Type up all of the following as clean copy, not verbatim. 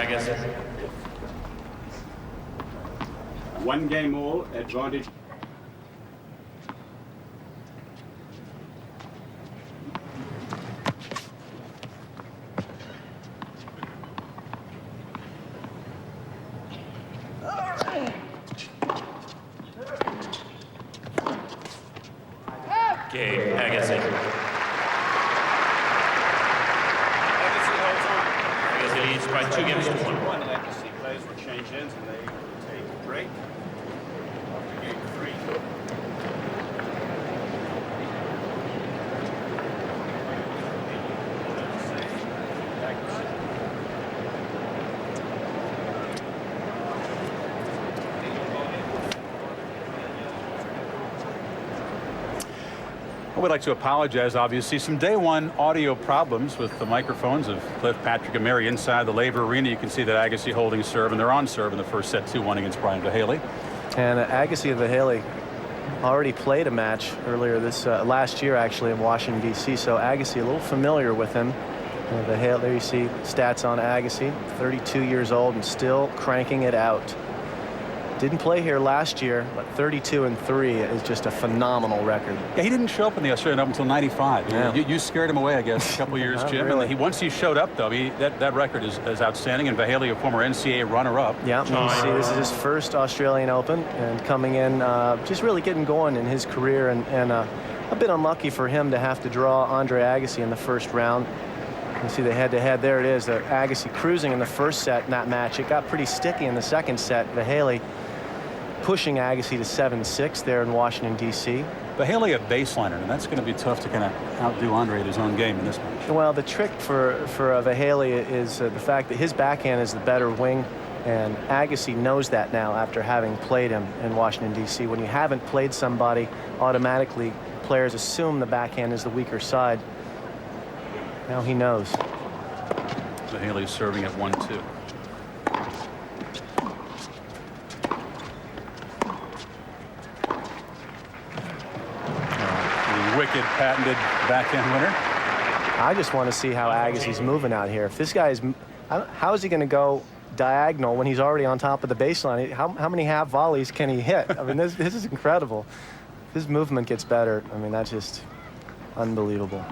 Agassi. 1 game all, advantage. Game, Agassi. Agassi leads by 2 games to 1. Agassi players will change ends and they will take a break after game 3. We'd like to apologize, obviously. Some day one audio problems with the microphones of Cliff, Patrick, and Mary inside the Laver Arena. You can see that Agassi holding serve, and they're on serve in the first set, 2-1 against Brian Vahaly. And Agassi and Vahaly already played a match earlier this last year, actually, in Washington, D.C. So Agassi a little familiar with him. Vahaly, there you see stats on Agassi, 32 years old and still cranking it out. Didn't play here last year, but 32-3 is just a phenomenal record. Yeah, he didn't show up in the Australian Open until 95. Yeah. You scared him away, I guess, a couple of years, Jim. Really. And once he showed up, though, that record is outstanding. And Vahaly, a former NCAA runner-up. Yeah, you see, this is his first Australian Open, and coming in, just really getting going in his career, and a bit unlucky for him to have to draw Andre Agassi in the first round. You see the head-to-head. There it is. Agassi cruising in the first set in that match. It got pretty sticky in the second set. Vahaly pushing Agassi to 7-6 there in Washington, D.C. Vahaly a baseliner, and that's going to be tough to kind of outdo Andre at his own game in this match. Well, the trick for Vahaly is the fact that his backhand is the better wing, and Agassi knows that now after having played him in Washington, D.C. When you haven't played somebody, automatically players assume the backhand is the weaker side. Now he knows. Vahaly serving at 1-2. Wicked patented backhand winner. I just want to see how Agassi's moving out here. If this guy is, how is he going to go diagonal when he's already on top of the baseline? How many half volleys can he hit? I mean, this is incredible. If his movement gets better, I mean, that's just unbelievable.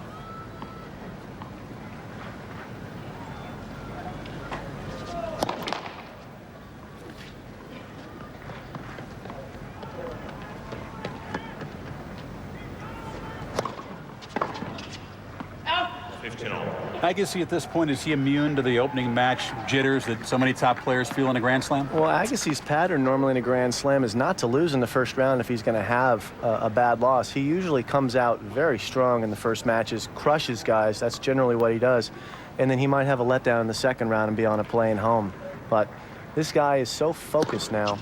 Agassi at this point, is he immune to the opening match jitters that so many top players feel in a Grand Slam? Well, Agassi's pattern normally in a Grand Slam is not to lose in the first round if he's going to have a bad loss. He usually comes out very strong in the first matches, crushes guys. That's generally what he does. And then he might have a letdown in the second round and be on a plane home. But this guy is so focused now.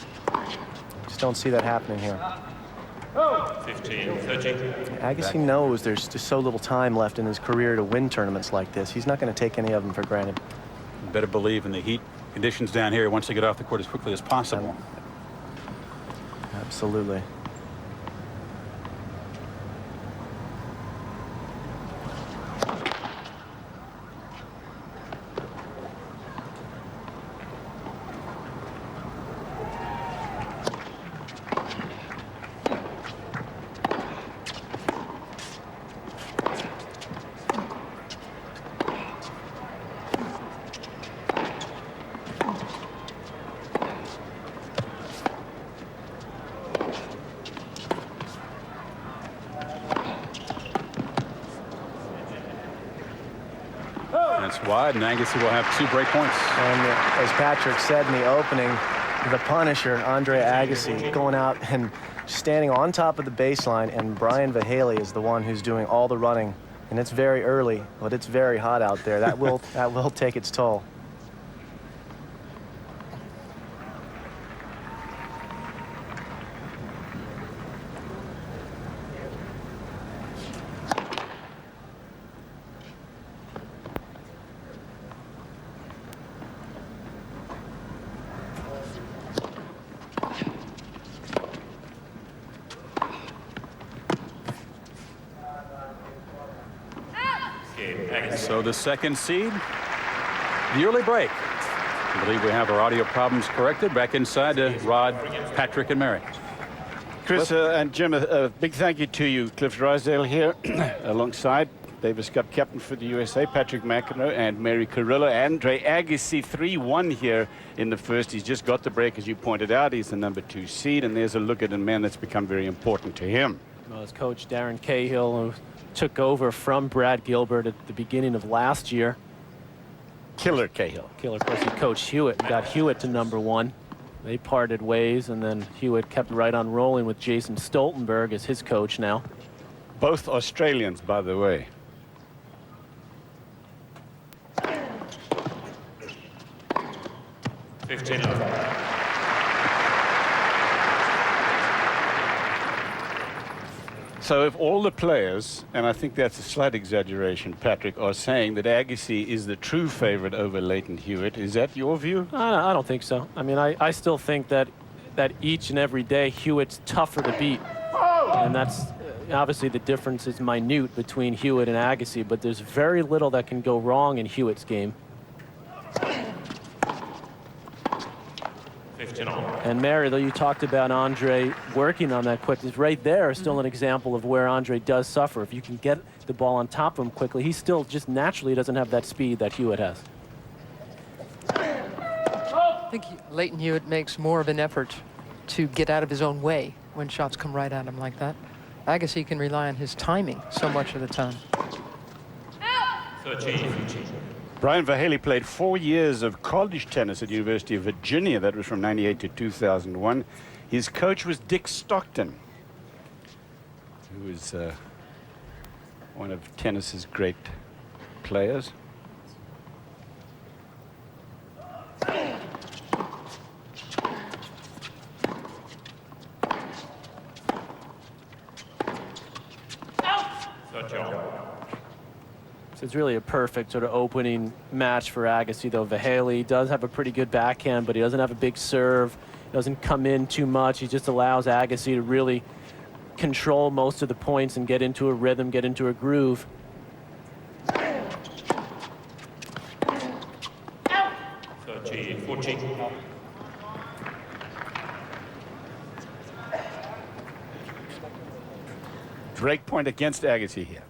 Just don't see that happening here. 15-30. Agassi knows there's just so little time left in his career to win tournaments like this. He's not going to take any of them for granted. You better believe in the heat conditions down here. He wants to get off the court as quickly as possible. Absolutely. That's wide, and Agassi will have 2 break points. And as Patrick said in the opening, the Punisher, Andre Agassi, going out and standing on top of the baseline, and Brian Vahaly is the one who's doing all the running. And it's very early, but it's very hot out there. That will take its toll. So the second seed, the early break. I believe we have our audio problems corrected. Back inside to Rod, Patrick, and Mary. Chris and Jim, a big thank you to you. Cliff Drysdale here alongside Davis Cup captain for the USA, Patrick McEnroe, and Mary Carrillo. Andre Agassi 3-1 here in the first. He's just got the break, as you pointed out. He's the #2 seed, and there's a look at a man that's become very important to him. Well, his coach, Darren Cahill, who took over from Brad Gilbert at the beginning of last year. Killer Cahill. Killer, of course, he coached Hewitt and got Hewitt to #1. They parted ways, and then Hewitt kept right on rolling with Jason Stoltenberg as his coach now. Both Australians, by the way. So if all the players, and I think that's a slight exaggeration, Patrick, are saying that Agassi is the true favorite over Leighton Hewitt, is that your view? I don't think so. I mean, I still think that each and every day Hewitt's tougher to beat. And that's obviously the difference is minute between Hewitt and Agassi, but there's very little that can go wrong in Hewitt's game. And Mary, though you talked about Andre working on that quickly, right there is still an example of where Andre does suffer. If you can get the ball on top of him quickly, he still just naturally doesn't have that speed that Hewitt has. I think Leighton Hewitt makes more of an effort to get out of his own way when shots come right at him like that. Agassi can rely on his timing so much of the time. Brian Vahaly played 4 years of college tennis at the University of Virginia. That was from '98 to 2001. His coach was Dick Stockton, who was one of tennis's great players. So it's really a perfect sort of opening match for Agassi, though. Vahaly does have a pretty good backhand, but he doesn't have a big serve. Doesn't come in too much. He just allows Agassi to really control most of the points and get into a rhythm, get into a groove. Break point against Agassi here.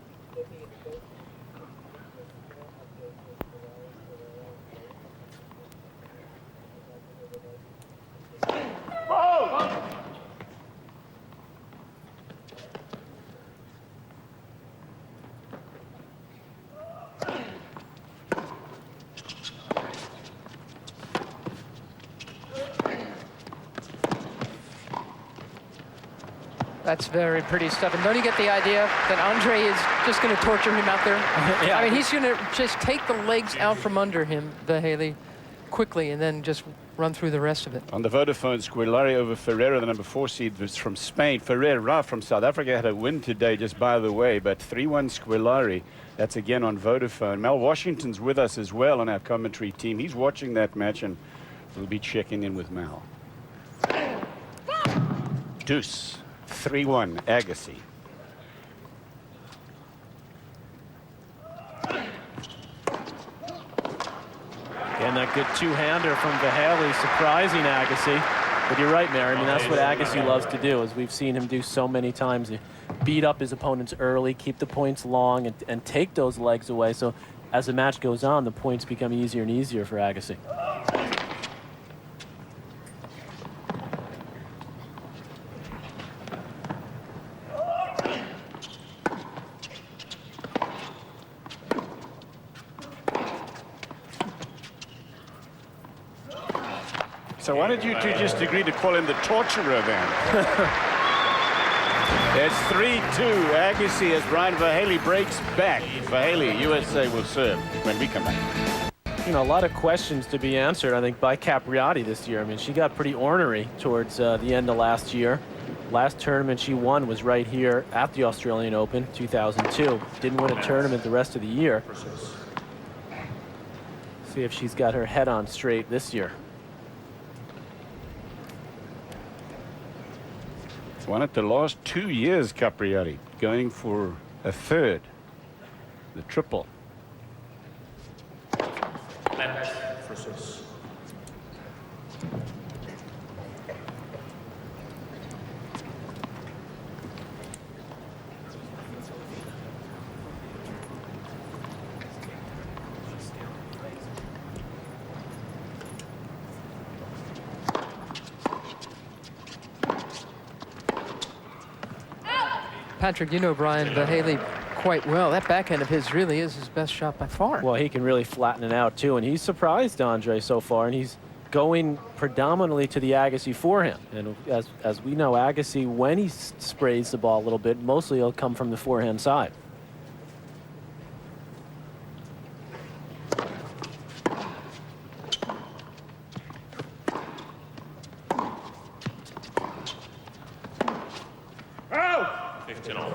That's very pretty stuff. And don't you get the idea that Andre is just going to torture him out there? Yeah. I mean, he's going to just take the legs out from under him, Vahaly, quickly, and then just run through the rest of it. On the Vodafone, Squilari over Ferreira, the #4 seed, was from Spain. Ferreira from South Africa had a win today, just by the way, but 3-1 Squilari. That's again on Vodafone. Mel Washington's with us as well on our commentary team. He's watching that match, and we'll be checking in with Mel. Deuce. 3-1 Agassi. And that good two-hander from Vahaly, surprising Agassi. But you're right, Mary. I mean, that's what Agassi loves to do, as we've seen him do so many times. He beat up his opponents early, keep the points long, and take those legs away. So as the match goes on, the points become easier and easier for Agassi. So why did you two just agree to call him the torturer then? It's 3-2 Agassi as Brian Vahaly breaks back. Vahaly, USA will serve when we come back. You know, a lot of questions to be answered, I think, by Capriati this year. I mean, she got pretty ornery towards the end of last year. Last tournament she won was right here at the Australian Open, 2002. Didn't win a tournament the rest of the year. See if she's got her head on straight this year. Won it the last 2 years, Capriati, going for a third, the triple. Patrick, you know Brian Vahaly quite well. That backhand of his really is his best shot by far. Well, he can really flatten it out, too. And he's surprised Andre so far, and he's going predominantly to the Agassi forehand. And as we know, Agassi, when he sprays the ball a little bit, mostly he'll come from the forehand side.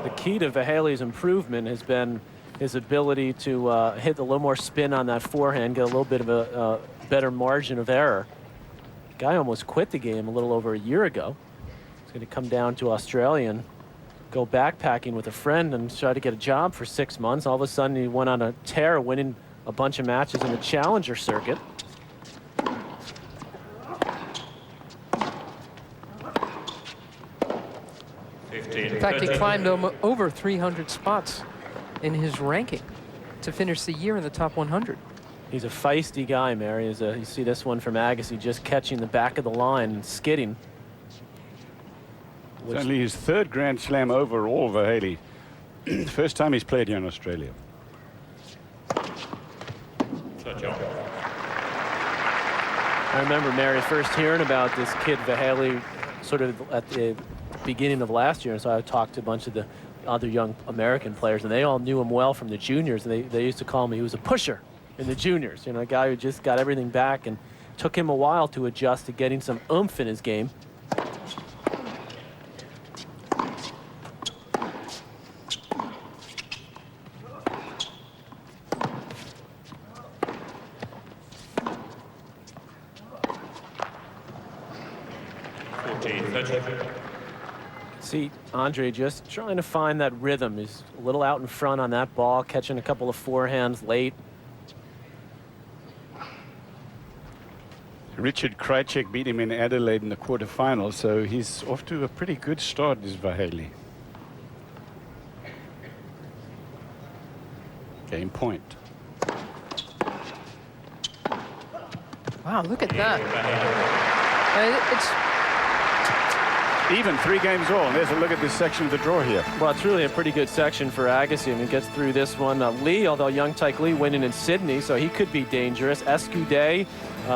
The key to Vahaly's improvement has been his ability to hit a little more spin on that forehand, get a little bit of a better margin of error. Guy almost quit the game a little over a year ago. He's going to come down to Australia and go backpacking with a friend and try to get a job for 6 months. All of a sudden, he went on a tear, winning a bunch of matches in the Challenger circuit. In fact, he climbed over 300 spots in his ranking to finish the year in the top 100. He's a feisty guy, Mary. You see this one from Agassi, just catching the back of the line and skidding. It's only his third Grand Slam overall, Vahaly. First time he's played here in Australia. I remember, Mary, first hearing about this kid Vahaly sort of at the beginning of last year, and so I talked to a bunch of the other young American players, and they all knew him well from the juniors, and they used to call him, he was a pusher in the juniors, you know, a guy who just got everything back, and took him a while to adjust to getting some oomph in his game. See Andre just trying to find that rhythm. He's a little out in front on that ball, catching a couple of forehands late. Richard Krajicek beat him in Adelaide in the quarterfinals, so he's off to a pretty good start, this Vahaly. Game point. Wow, look at that. It's even 3 games all. And there's a look at this section of the draw here. Well, it's really a pretty good section for Agassi. I mean, gets through this one. Lee, although young Taik Lee winning in Sydney, so he could be dangerous. Escudé,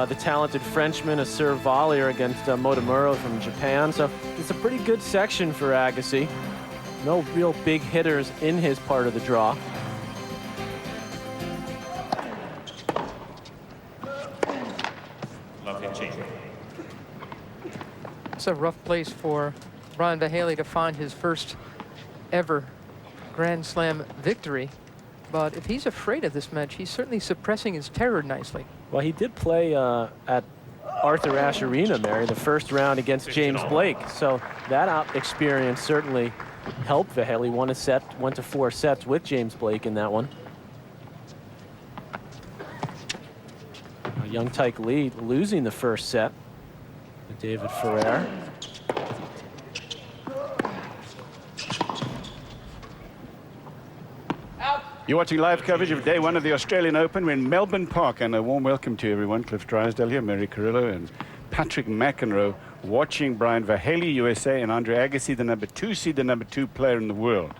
the talented Frenchman, a serve volleyer against Motomuro from Japan. So it's a pretty good section for Agassi. No real big hitters in his part of the draw. a rough place for Brian Vahaly to find his first ever Grand Slam victory. But if he's afraid of this match, he's certainly suppressing his terror nicely. Well, he did play at Arthur Ashe Arena, Mary, the first round against James Blake. So that experience certainly helped Vahaly. Went to 4 sets with James Blake in that one. Young Taik Lee losing the first set to David Ferrer. You're watching live coverage of day 1 of the Australian Open. We're in Melbourne Park, and a warm welcome to everyone. Cliff Drysdale here, Mary Carrillo, and Patrick McEnroe watching Brian Vahaly, USA, and Andre Agassi, the number 2 seed, the number 2 player in the world.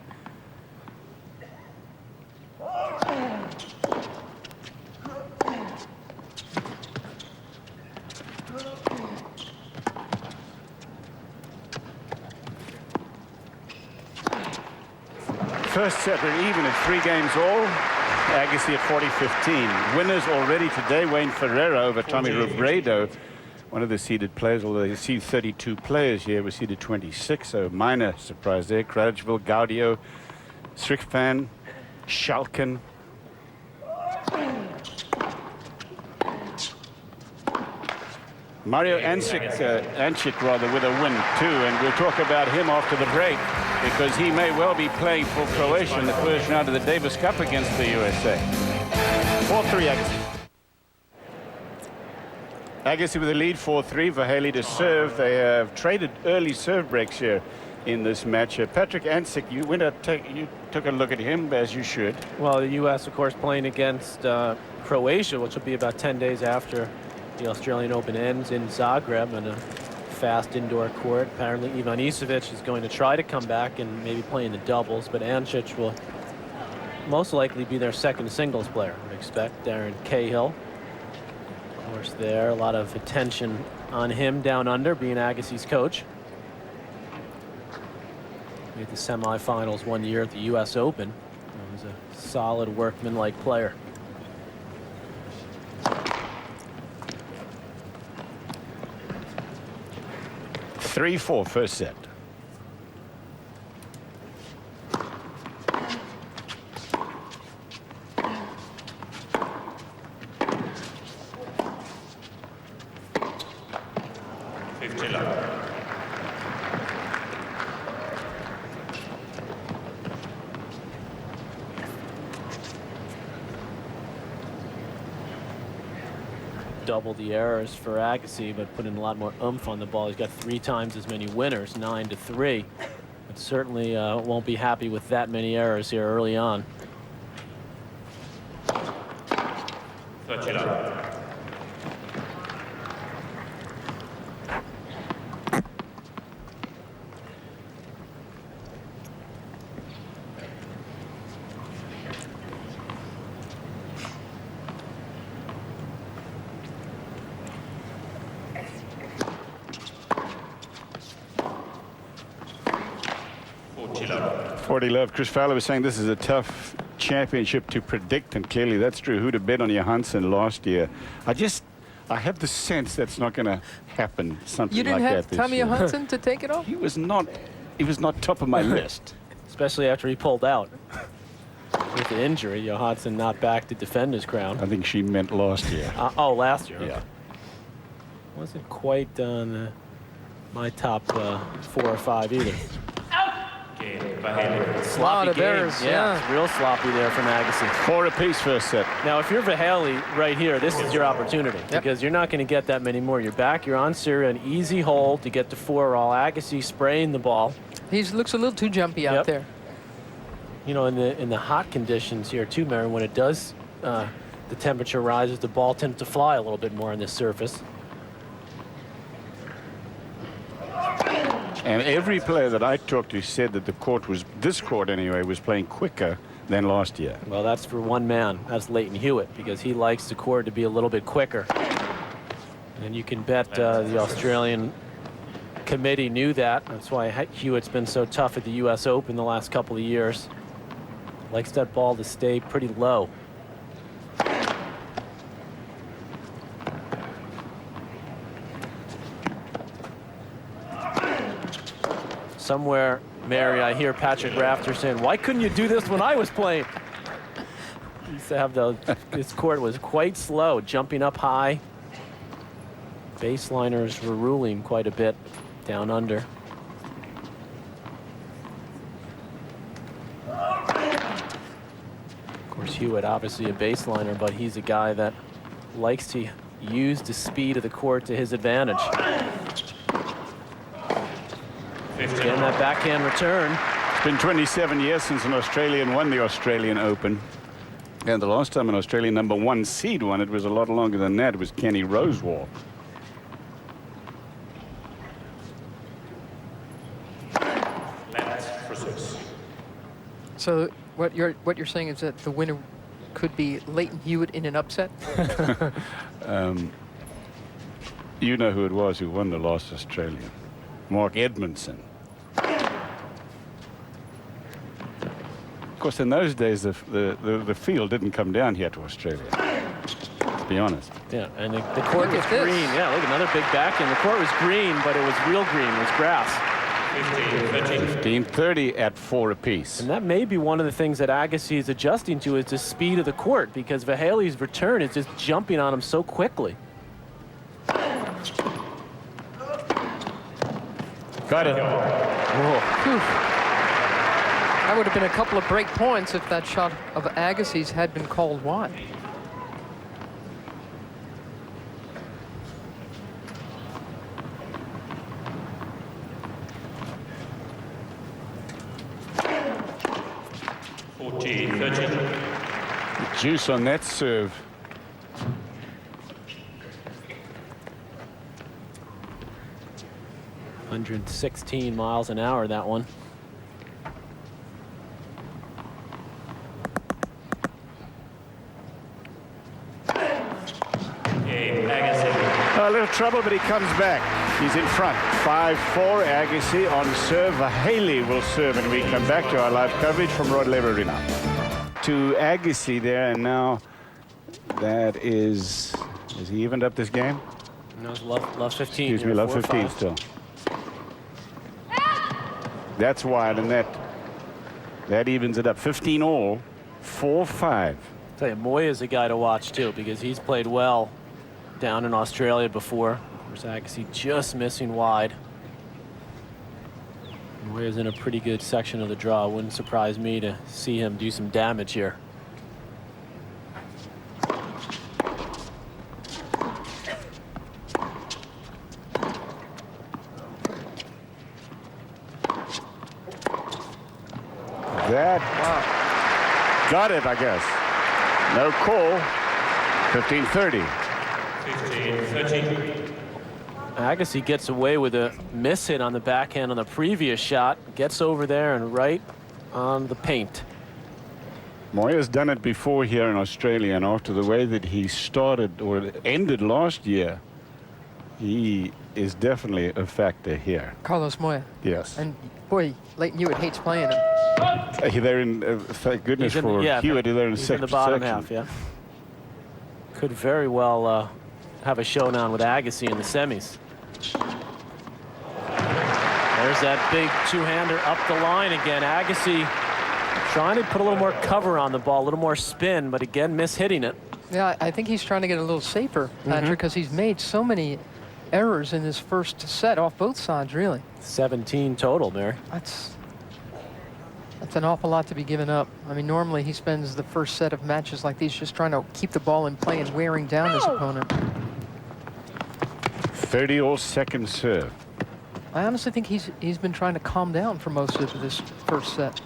First set, we're even at 3 games all. Agassi at 40-15. Winners already today, Wayne Ferreira over Tommy Robredo, one of the seeded players, although you see 32 players here. We seeded 26, so minor surprise there. Krajicek, Gaudio, Strickfan, Schalken. Mario Ancic with a win too, and we'll talk about him after the break, because he may well be playing for Croatia in the first round of the Davis Cup against the USA. 4-3 Agassi. Agassi with the lead 4-3. Vahaly to serve. They have traded early serve breaks here in this match. Patrick Ansick, you took a look at him, as you should. Well, the U.S., of course, playing against Croatia, which will be about 10 days after the Australian Open ends in Zagreb, and a fast indoor court. Apparently, Ivan Isevic is going to try to come back and maybe play in the doubles, but Ansic will most likely be their second singles player, I would expect. Darren Cahill, of course, there. A lot of attention on him down under, being Agassi's coach. Made the semifinals one year at the U.S. Open. He was a solid workman-like player. Three, 4 first set. Double the errors for Agassi, but put in a lot more oomph on the ball. He's got 3 times as many winners, 9-3. But certainly won't be happy with that many errors here early on. Love. Chris Fowler was saying this is a tough championship to predict, and clearly that's true. Who'd have bet on Johansson last year? I have the sense that's not going to happen. Something You didn't like have that Tommy this year. Johansson to take it off? He was not top of my list. Especially after he pulled out with the injury. Johansson not back to defend his crown. I think she meant last year. Last year. Yeah. Okay. Wasn't quite on my top 4 or 5 either. A lot of errors, yeah. It's real sloppy there from Agassi. 4 apiece first set. Now, if you're Vahaly right here, this is your opportunity, because you're not going to get that many more. You're back, you're on Syria, an easy hole to get to 4 all. Agassi spraying the ball. He looks a little too jumpy out there. You know, in the hot conditions here too, Mary, when it does, the temperature rises, the ball tends to fly a little bit more on this surface. And every player that I talked to said that this court anyway, was playing quicker than last year. Well, that's for one man. That's Leighton Hewitt, because he likes the court to be a little bit quicker. And you can bet the Australian committee knew that. That's why Hewitt's been so tough at the U.S. Open the last couple of years. Likes that ball to stay pretty low. Somewhere, Mary, I hear Patrick Rafter saying, "Why couldn't you do this when I was playing?" He used to have this court was quite slow, jumping up high. Baseliners were ruling quite a bit down under. Of course, Hewitt, obviously a baseliner, but he's a guy that likes to use the speed of the court to his advantage. Again, that backhand return. It's been 27 years since an Australian won the Australian Open. And the last time an Australian #1 seed won it was a lot longer than that. It was Kenny Rosewall. So what you're saying is that the winner could be Leighton Hewitt in an upset? You know who it was who won the last Australian. Mark Edmondson. Of course, in those days, the field didn't come down here to Australia, to be honest. Yeah, and the court was green. Yeah, look, another big backhand. The court was green, but it was real green. It was grass. 15-30 at 4 apiece. And that may be one of the things that Agassi is adjusting to, is the speed of the court, because Vahaly's return is just jumping on him so quickly. Got it. That would have been a couple of break points if that shot of Agassi's had been called wide. 13. The juice on that serve. .116 miles an hour, that one. Agassi. A little trouble, but he comes back. He's in front. 5-4. Agassi on serve. Vahaly will serve, and we come back to our live coverage from Rod Laver Arena. To Agassi there, and now that is he evened up this game? No, it's love 15. Excuse me, here, love 4-5. 15 still. That's wide, and that evens it up. 15 all, 4-5. Tell you, Moya's a guy to watch too, because he's played well down in Australia before. There's Agassi just missing wide. Moya's in a pretty good section of the draw. Wouldn't surprise me to see him do some damage here. That got it, I guess. No call. 15-30. 15-13. Agassi gets away with a miss hit on the backhand on the previous shot. Gets over there and right on the paint. Moya's done it before here in Australia, and after the way that he started or ended last year, he is definitely a factor here. Carlos Moya. Yes. And boy, Leighton Hewitt hates playing him. They're in, thank goodness He's in for the- yeah, Hewitt, they're in He's in the bottom half, yeah. Could very well have a showdown with Agassi in the semis. There's that big two-hander up the line again. Agassi trying to put a little more cover on the ball, a little more spin, but again, mishitting it. Yeah, I think he's trying to get a little safer, Patrick, because he's made so many errors in his first set off both sides, really. 17 total, Mary. That's an awful lot to be given up. I mean, normally he spends the first set of matches like these just trying to keep the ball in play and wearing down his opponent. 30 all second serve. I honestly think he's been trying to calm down for most of this first set.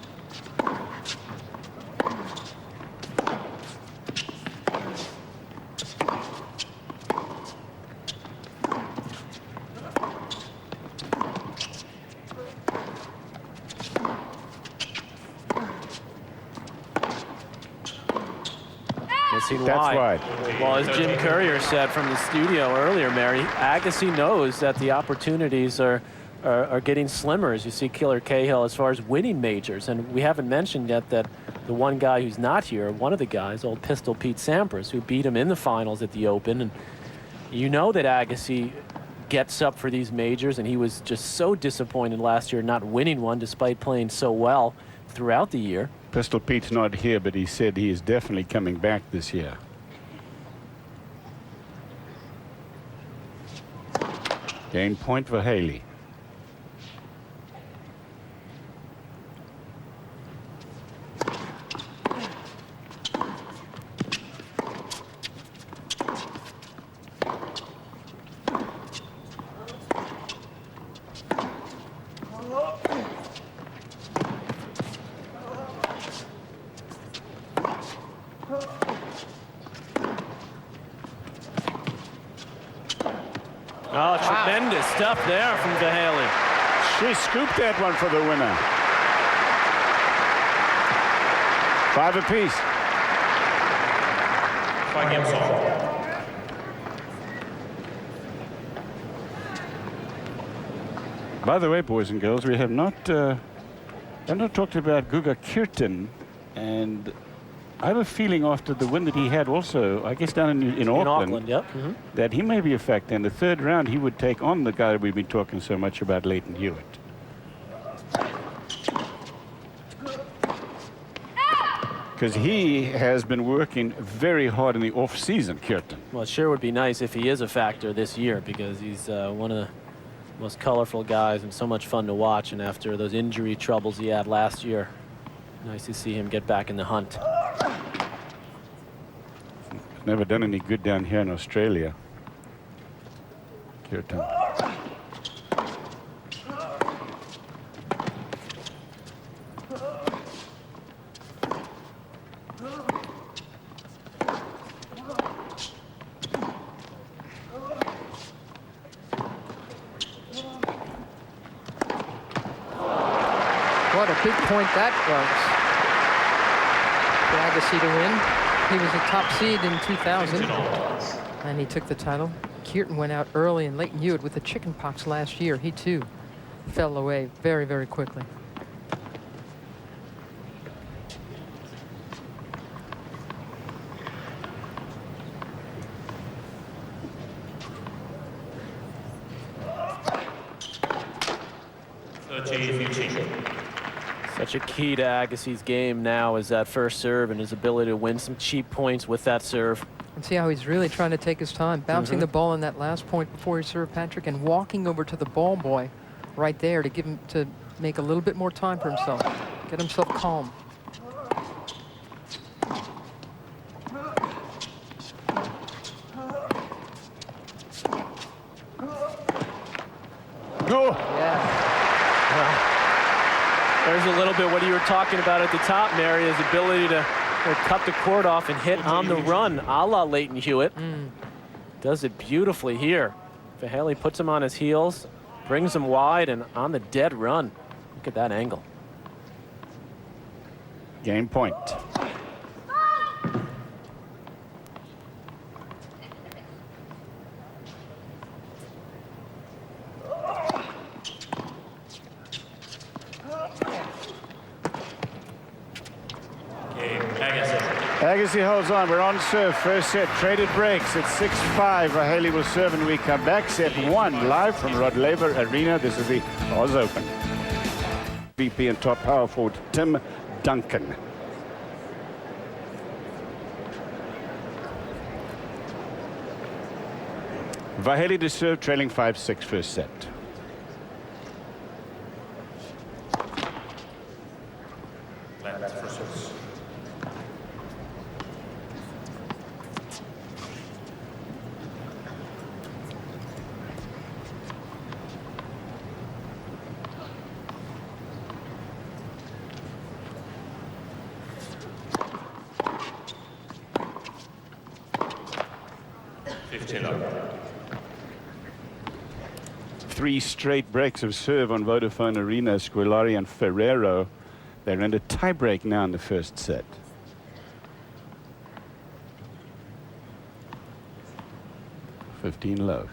That's wide. Well, as Jim Courier said from the studio earlier, Mary, Agassi knows that the opportunities are getting slimmer as you see Killer Cahill as far as winning majors. And we haven't mentioned yet that the one guy who's not here, one of the guys, old Pistol Pete Sampras, who beat him in the finals at the Open. And you know that Agassi gets up for these majors, and he was just so disappointed last year not winning one despite playing so well throughout the year. Pistol Pete's not here, but he said he is definitely coming back this year. Game point for Vahaly. Oh, tremendous stuff there from Vahaly. She scooped that one for the winner. 5 apiece. 5 games all. By the way, boys and girls, we have not talked about Guga Kirtan, and I have a feeling after the win that he had also, I guess down in Auckland, Yep. that he may be a factor. In the third round, he would take on the guy we've been talking so much about, Leighton Hewitt. Because he has been working very hard in the off-season, Kirtan. Well, it sure would be nice if he is a factor this year, because he's one of the most colorful guys and so much fun to watch. And after those injury troubles he had last year, nice to see him get back in the hunt. Never done any good down here in Australia, Kirtan. What a big point that was for Agassi to win. He was a top seed in 2000, and he took the title. Kierton went out early, and Leighton Hewitt with the chicken pox last year. He, too, fell away very, very quickly. Such a key to Agassi's game now is that first serve and his ability to win some cheap points with that serve. And see how he's really trying to take his time, bouncing the ball in that last point before he served Patrick, and walking over to the ball boy right there to give him to make a little bit more time for himself, get himself calm. Go. Yeah. There's a little bit what you were talking about at the top, Mary, his ability to cut the court off and hit on the run, a la Leighton Hewitt. Does it beautifully here. Vahaly puts him on his heels, brings him wide, and on the dead run. Look at that angle. Game point. Agassi holds on. We're on serve. First set. Traded breaks. It's 6-5. Vahaly will serve and we come back. Set 1 live from Rod Laver Arena. This is the Oz Open. VP and top power forward Tim Duncan. Vahaly to serve, trailing 5-6 first set. Three straight breaks of serve on Vodafone Arena. Squilari and Ferrero. They're in a tiebreak now in the first set. Love.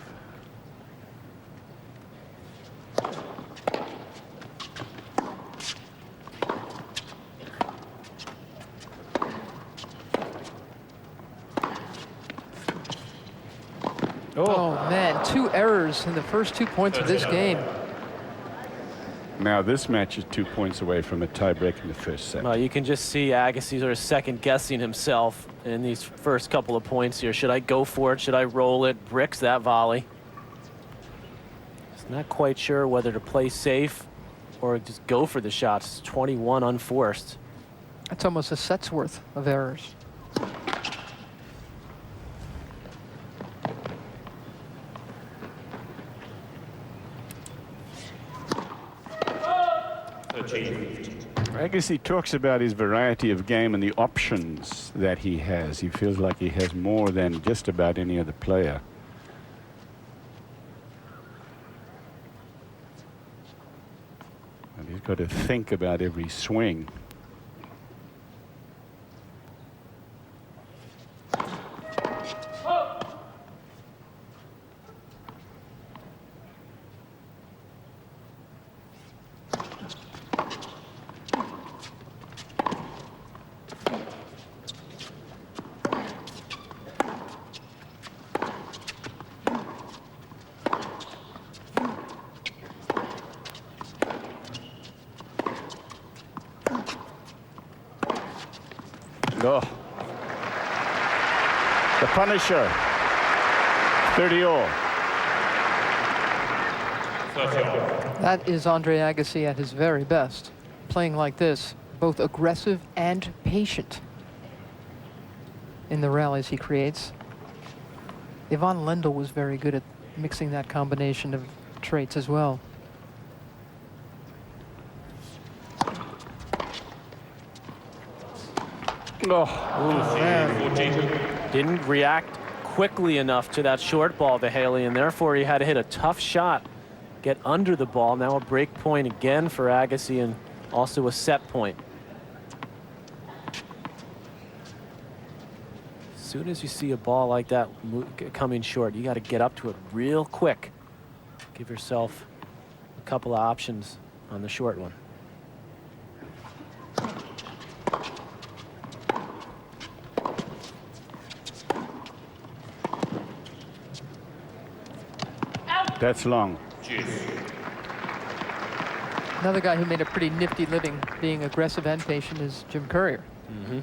Oh, man, 2 errors in the first 2 points of this game. Now this match is 2 points away from a tiebreak in the first set. Well, you can just see Agassi sort of second-guessing himself in these first couple of points here. Should I go for it? Should I roll it? Bricks that volley. He's not quite sure whether to play safe or just go for the shots. 21 unforced. That's almost a set's worth of errors. Agassi talks about his variety of game and the options that he has. He feels like he has more than just about any other player. And he's got to think about every swing. Oh. The Punisher. 30-all. That is Andre Agassi at his very best, playing like this, both aggressive and patient in the rallies he creates. Ivan Lendl was very good at mixing that combination of traits as well. Didn't react quickly enough to that short ball, Vahaly, and therefore he had to hit a tough shot, get under the ball. Now a break point again for Agassi, and also a set point. As soon as you see a ball like that coming short, you got to get up to it real quick. Give yourself a couple of options on the short one. That's long. Another guy who made a pretty nifty living being aggressive and patient is Jim Courier. Mm-hmm.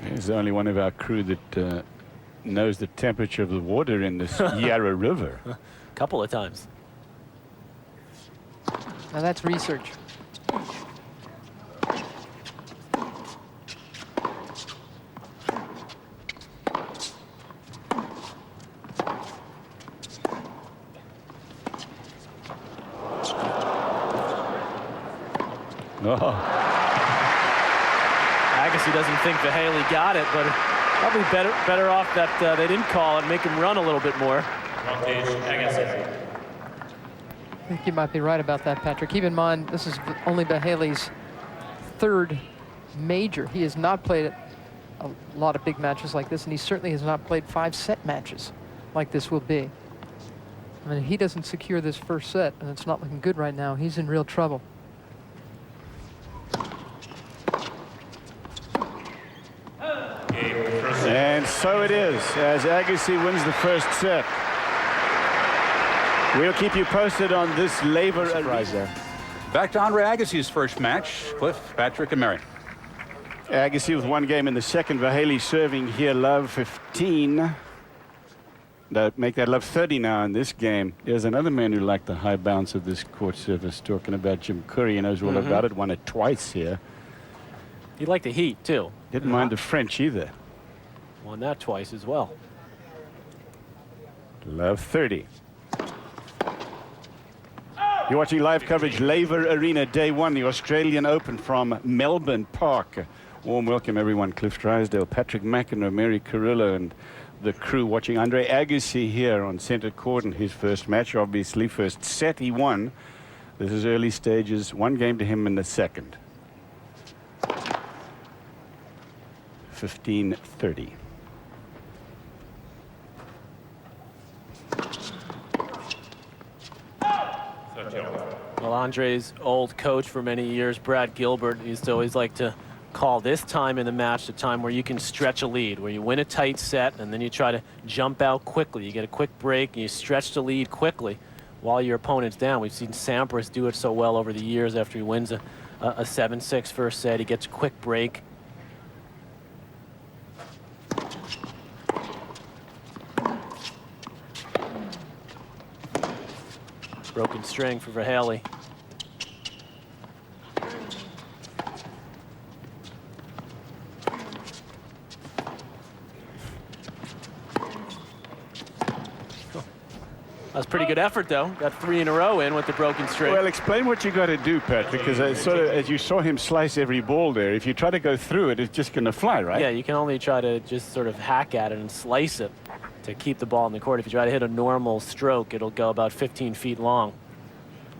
He's the only one of our crew that knows the temperature of the water in this Yarra River. A couple of times. Now that's research. Oh. Agassi doesn't think Vahaly got it, but probably better off that they didn't call it, make him run a little bit more. Montage, Agassi. I think you might be right about that, Patrick. Keep in mind, this is only Vahaly's third major. He has not played a lot of big matches like this, and he certainly has not played 5-set matches like this will be. I mean, if he doesn't secure this first set, and it's not looking good right now, he's in real trouble. And so it is, as Agassi wins the first set. We'll keep you posted on this Laver surprise there. Back to Andre Agassi's first match. Cliff, Patrick, and Mary. Agassi with one game in the second. Vahaly serving here, love 15. Make that love 30 now in this game. There's another man who liked the high bounce of this court service, talking about Jim Courier. He knows all about it. Won it twice here. He liked the heat, too. Didn't mind the French either. Won that twice as well. Love 30. You're watching live coverage, Laver Arena, Day 1, the Australian Open from Melbourne Park. Warm welcome, everyone. Cliff Drysdale, Patrick McEnroe, Mary Carrillo, and the crew watching Andre Agassi here on center court in his first match. Obviously, first set he won. This is early stages. One game to him in the second. 15-30. Well, Andre's old coach for many years, Brad Gilbert, used to always like to call this time in the match the time where you can stretch a lead, where you win a tight set and then you try to jump out quickly. You get a quick break and you stretch the lead quickly while your opponent's down. We've seen Sampras do it so well over the years. After he wins a 7-6 first set, he gets a quick break. Broken string for Vahaly. That's pretty good effort, though. Got 3 in a row in with the broken string. Well, explain what you got to do, Patrick, because sort of, as you saw him slice every ball there, if you try to go through it, it's just going to fly, right? Yeah, you can only try to just sort of hack at it and slice it to keep the ball in the court. If you try to hit a normal stroke, it'll go about 15 feet long.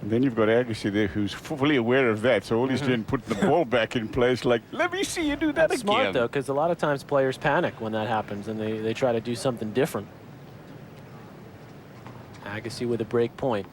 And then you've got Agassi there who's fully aware of that, so all he's doing is putting the ball back in place like, let me see you do that That's again. smart, though, because a lot of times players panic when that happens and they try to do something different. Agassi with a break point.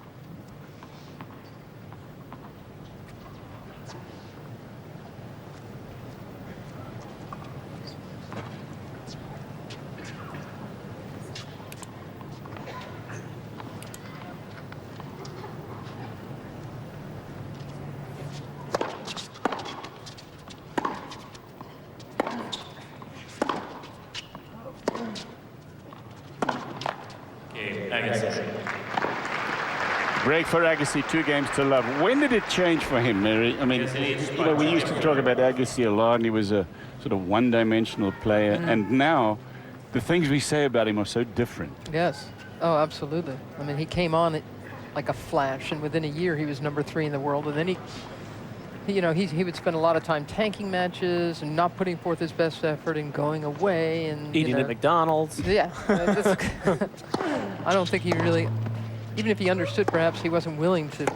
Break for Agassi, 2 games to love. When did it change for him, Mary? I mean, you know, we used to talk about Agassi a lot, and he was a sort of one-dimensional player, and now the things we say about him are so different. Yes. Oh, absolutely. I mean, he came on it like a flash, and within a year he was #3 in the world, and then he would spend a lot of time tanking matches and not putting forth his best effort and going away and Eating at McDonald's. Yeah. I don't think he really even if he understood, perhaps he wasn't willing to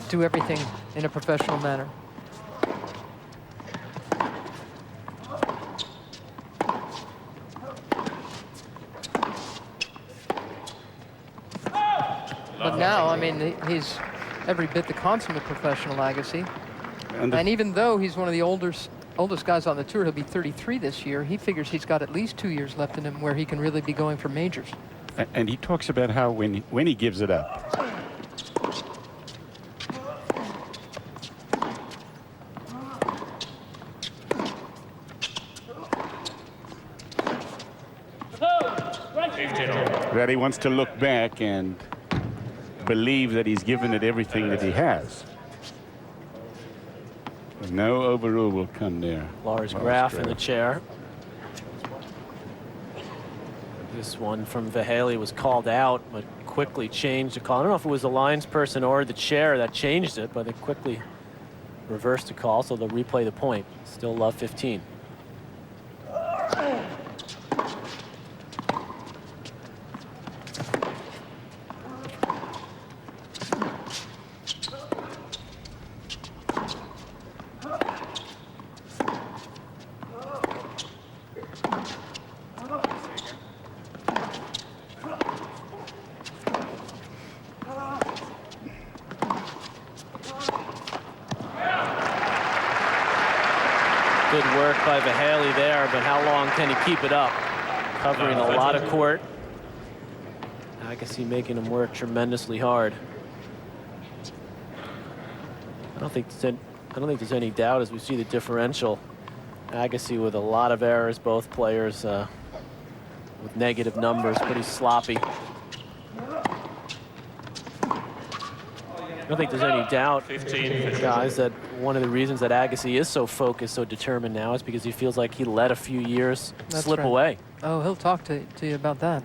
do everything in a professional manner. But now, I mean, he's every bit the consummate professional, Agassi. And even though he's one of the oldest guys on the tour, he'll be 33 this year, he figures he's got at least 2 years left in him where he can really be going for majors. And he talks about how when he gives it up. That he wants to look back and believe that he's given it everything that he has. No overrule will come there. Lars Graf in the chair. This one from Vahaly was called out, but quickly changed the call. I don't know if it was the linesperson or the chair that changed it, but they quickly reversed the call, so they'll replay the point. Still love 15. Good work by Vahaly there, but how long can he keep it up? Covering a lot of court. Agassi making him work tremendously hard. I don't think there's any doubt as we see the differential. Agassi with a lot of errors, both players with negative numbers, pretty sloppy. I don't think there's any doubt, guys, that one of the reasons that Agassi is so focused, so determined now is because he feels like he let a few years slip away. Oh, he'll talk to you about that.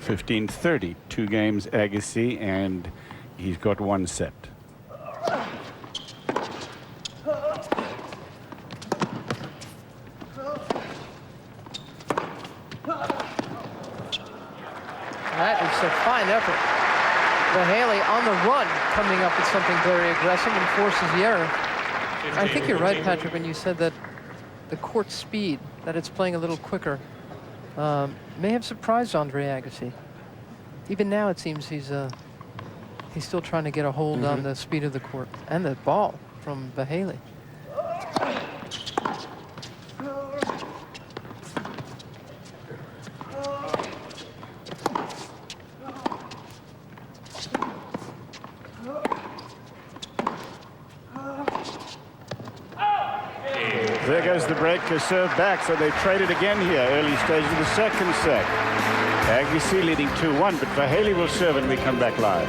15-30, 2 games Agassi, and he's got 1 set. That is a fine effort. Vahaly on the run, coming up with something very aggressive and forces the error. I think you're right, Patrick, when you said that the court speed, that it's playing a little quicker, may have surprised Andre Agassi. Even now, it seems he's still trying to get a hold on the speed of the court and the ball from Vahaly. There goes the break to serve back, so they traded again here, early stage of the second set. Agassi leading 2-1, but Vahaly will serve and we come back live.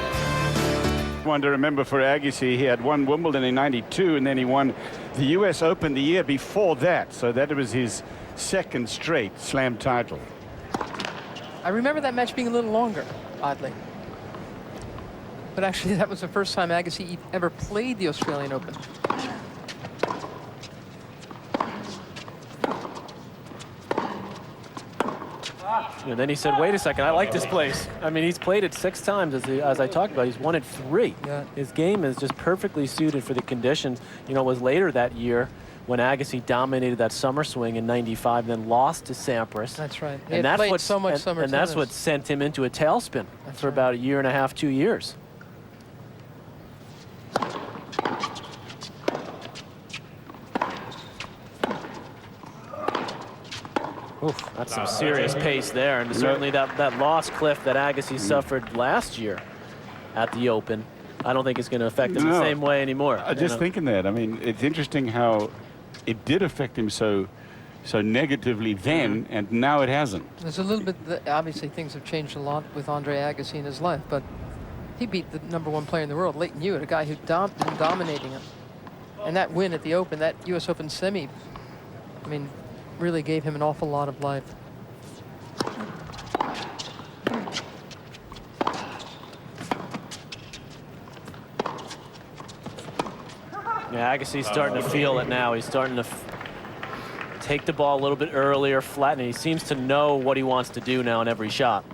One to remember for Agassi, he had won Wimbledon in '92, and then he won the US Open the year before that, so that was his second straight slam title. I remember that match being a little longer, oddly. But actually, that was the first time Agassi ever played the Australian Open. And then he said, wait a second, I like this place. I mean, he's played it 6 times, as I talked about. He's won it 3. Yeah. His game is just perfectly suited for the conditions. You know, it was later that year when Agassi dominated that summer swing in '95, then lost to Sampras. That's right. And that's played what so much summer and that's tennis. what sent him into a tailspin for about 1.5 years, 2 years. Oof, that's some serious pace there, and certainly that loss, Cliff, that Agassi suffered last year at the Open, I don't think it's going to affect him the same way anymore. I'm just thinking that. I mean, it's interesting how it did affect him so negatively then, and now it hasn't. There's a little bit, obviously things have changed a lot with Andre Agassi in his life, but he beat the #1 player in the world, Leighton Hewitt, a guy who'd been dominating him. And that win at the Open, that US Open semi, I mean, really gave him an awful lot of life. Yeah, Agassi's starting to feel it now. He's starting to take the ball a little bit earlier, flatten it. He seems to know what he wants to do now in every shot.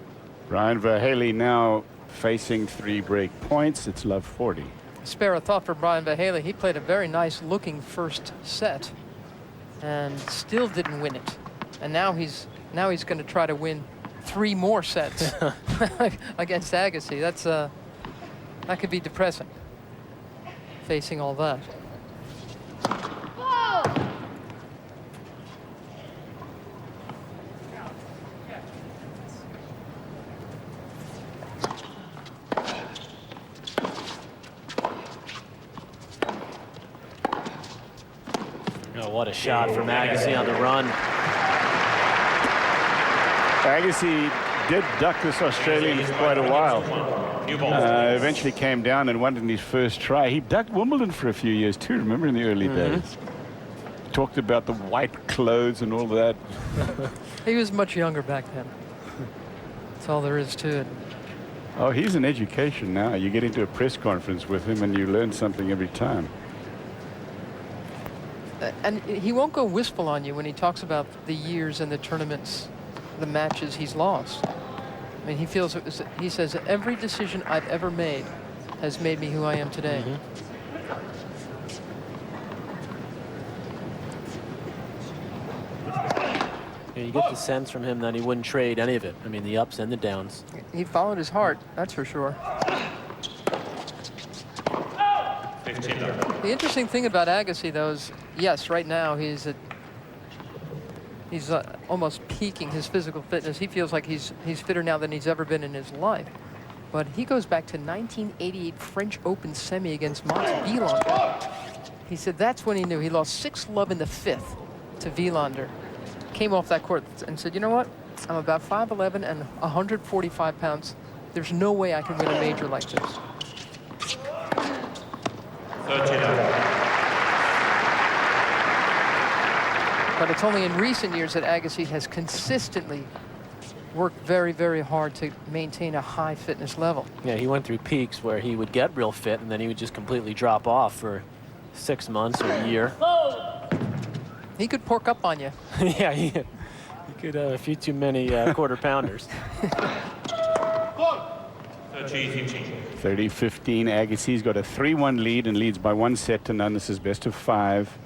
Brian Vahaly now facing 3 break points. It's love 40. Spare a thought for Brian Vahaly. He played a very nice looking first set and still didn't win it. And now he's going to try to win 3 more sets against Agassi. That could be depressing, facing all that. Oh, what a shot from Agassi on the run. Agassi did duck this Australian for quite a while. Eventually came down and won in his first try. He ducked Wimbledon for a few years too, remember, in the early days. Talked about the white clothes and all that. He was much younger back then. That's all there is to it. Oh, he's an education now. You get into a press conference with him and you learn something every time. And he won't go wistful on you when he talks about the years and the tournaments, the matches he's lost. I mean, he says, every decision I've ever made has made me who I am today. Yeah, you get the sense from him that he wouldn't trade any of it. I mean, the ups and the downs. He followed his heart, that's for sure. The interesting thing about Agassi, though, is yes, right now he's almost peaking his physical fitness. He feels like he's fitter now than he's ever been in his life. But he goes back to 1988 French Open semi against Mats Wilander. He said that's when he knew. He lost 6-love in the 5th to Wilander. Came off that court and said, you know what? I'm about 5'11" and 145 pounds. There's no way I can win a major like this. But it's only in recent years that Agassi has consistently worked very, very hard to maintain a high fitness level. Yeah, he went through peaks where he would get real fit and then he would just completely drop off for 6 months or a year. He could pork up on you. Yeah, he could have a few too many quarter pounders. 30-15. Agassi's got a 3-1 lead and leads by 1 set to none. This is best of 5.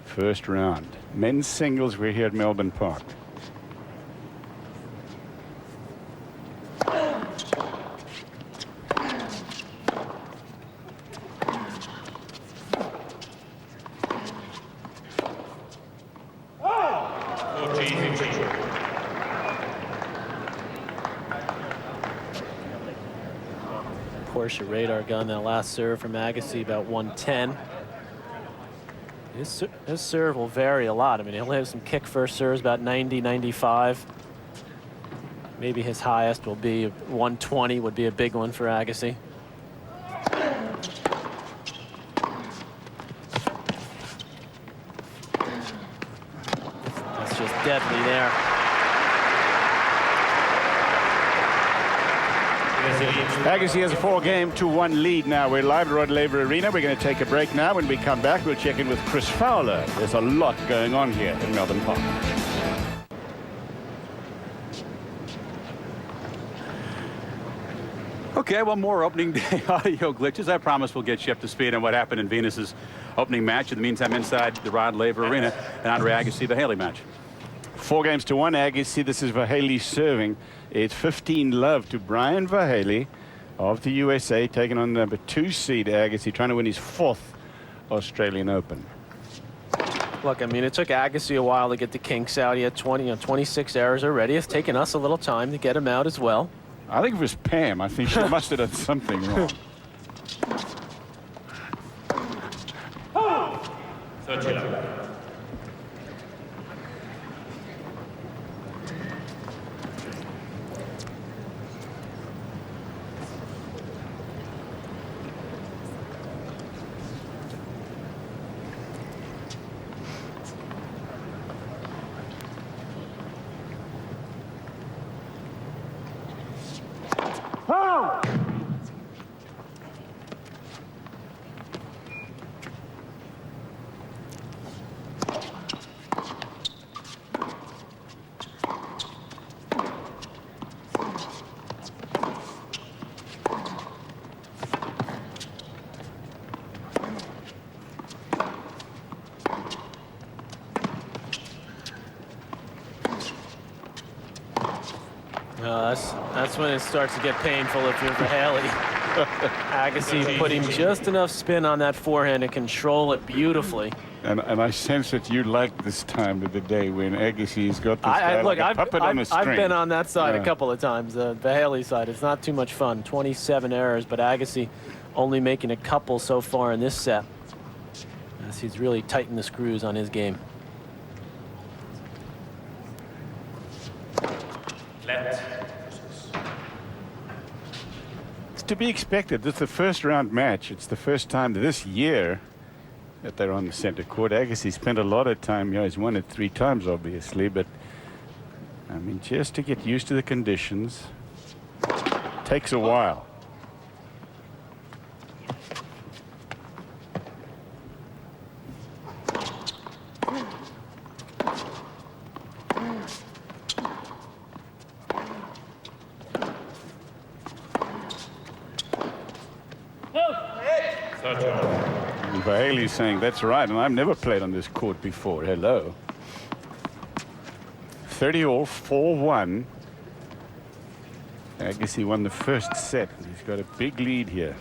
First round. Men's singles, we're here at Melbourne Park. Porsche radar gun, that last serve from Agassi, about 110. His serve will vary a lot. I mean, he'll have some kick first serves, about 90, 95. Maybe his highest will be 120, would be a big one for Agassi. That's just deadly there. Agassi has a 4-game to 1 lead now. We're live at Rod Laver Arena. We're going to take a break now. When we come back, we'll check in with Chris Fowler. There's a lot going on here in Melbourne Park. Okay, one more opening day audio glitches. I promise we'll get you up to speed on what happened in Venus's opening match. In the meantime, inside the Rod Laver Arena, an Andre Agassi-Vahaly match. 4 games to 1, Agassi. This is Vahaly serving. It's 15-love to Brian Vahaly of the USA, taking on number 2 seed Agassi, trying to win his 4th Australian Open. Look, I mean, it took Agassi a while to get the kinks out. He had 26 errors already. It's taken us a little time to get him out as well. I think it was Pam. I think she must have done something wrong. That's when it starts to get painful if you're Vahaly. Agassi putting just enough spin on that forehand to control it beautifully. And I sense that you like this time of the day when Agassi's got this guy Look, like a puppet on a string. I've been on that side Yeah. a couple of times, the Vahaly side. It's not too much fun. 27 errors, but Agassi only making a couple so far in this set, as he's really tightened the screws on his game. Left. It's to be expected. This is the first round match. It's the first time this year that they're on the center court. Agassi spent a lot of time. You know, he's won it 3 times, obviously, but I mean, just to get used to the conditions takes a while. And Vahaly's saying, that's right, and I've never played on this court before. Hello. 30-all, 4-1. Agassi won the first set. He's got a big lead here.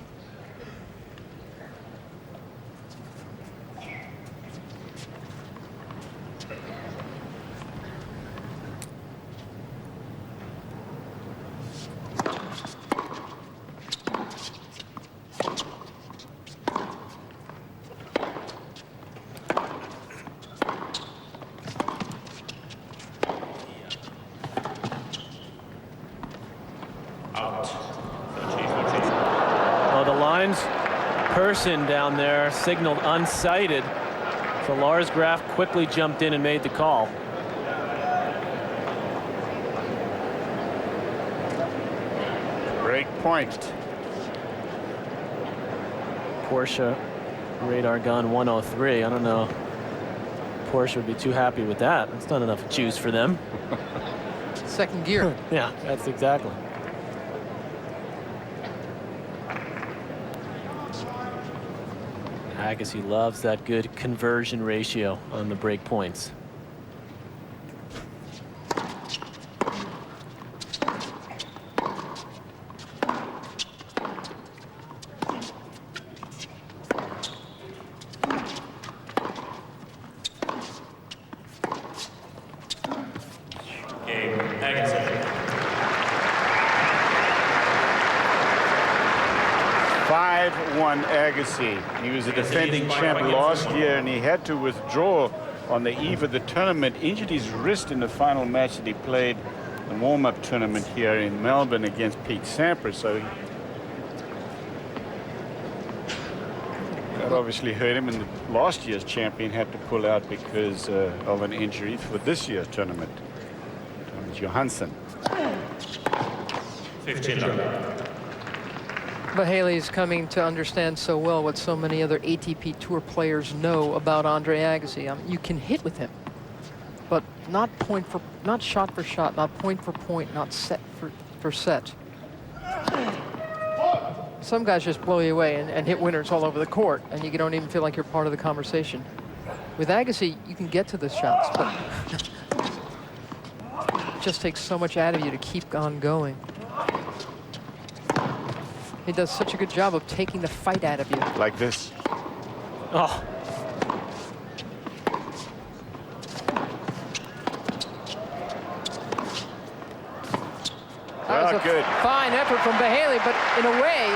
Well, the lines person down there signaled unsighted. So Lars Graf quickly jumped in and made the call. Break point. Porsche radar gun 103. I don't know. Porsche would be too happy with that. It's not enough juice for them. Second gear. Yeah, that's exactly. Agassi loves that good conversion ratio on the break points. Game. Agassi. 5-1 Agassi. He was a defending champ last year, and he had to withdraw on the eve of the tournament. Injured his wrist in the final match that he played, the warm-up tournament here in Melbourne against Pete Sampras. So that obviously hurt him, and the last year's champion had to pull out because of an injury for this year's tournament. Thomas Johansson. 15 love. Vahaly is coming to understand so well what so many other ATP Tour players know about Andre Agassi. You can hit with him, but not shot for shot, not point for point, not set for set. Some guys just blow you away and hit winners all over the court, and you don't even feel like you're part of the conversation. With Agassi, you can get to the shots, but it just takes so much out of you to keep on going. He does such a good job of taking the fight out of you. Like this. Oh, That was a good. fine effort from Vahaly, but in a way,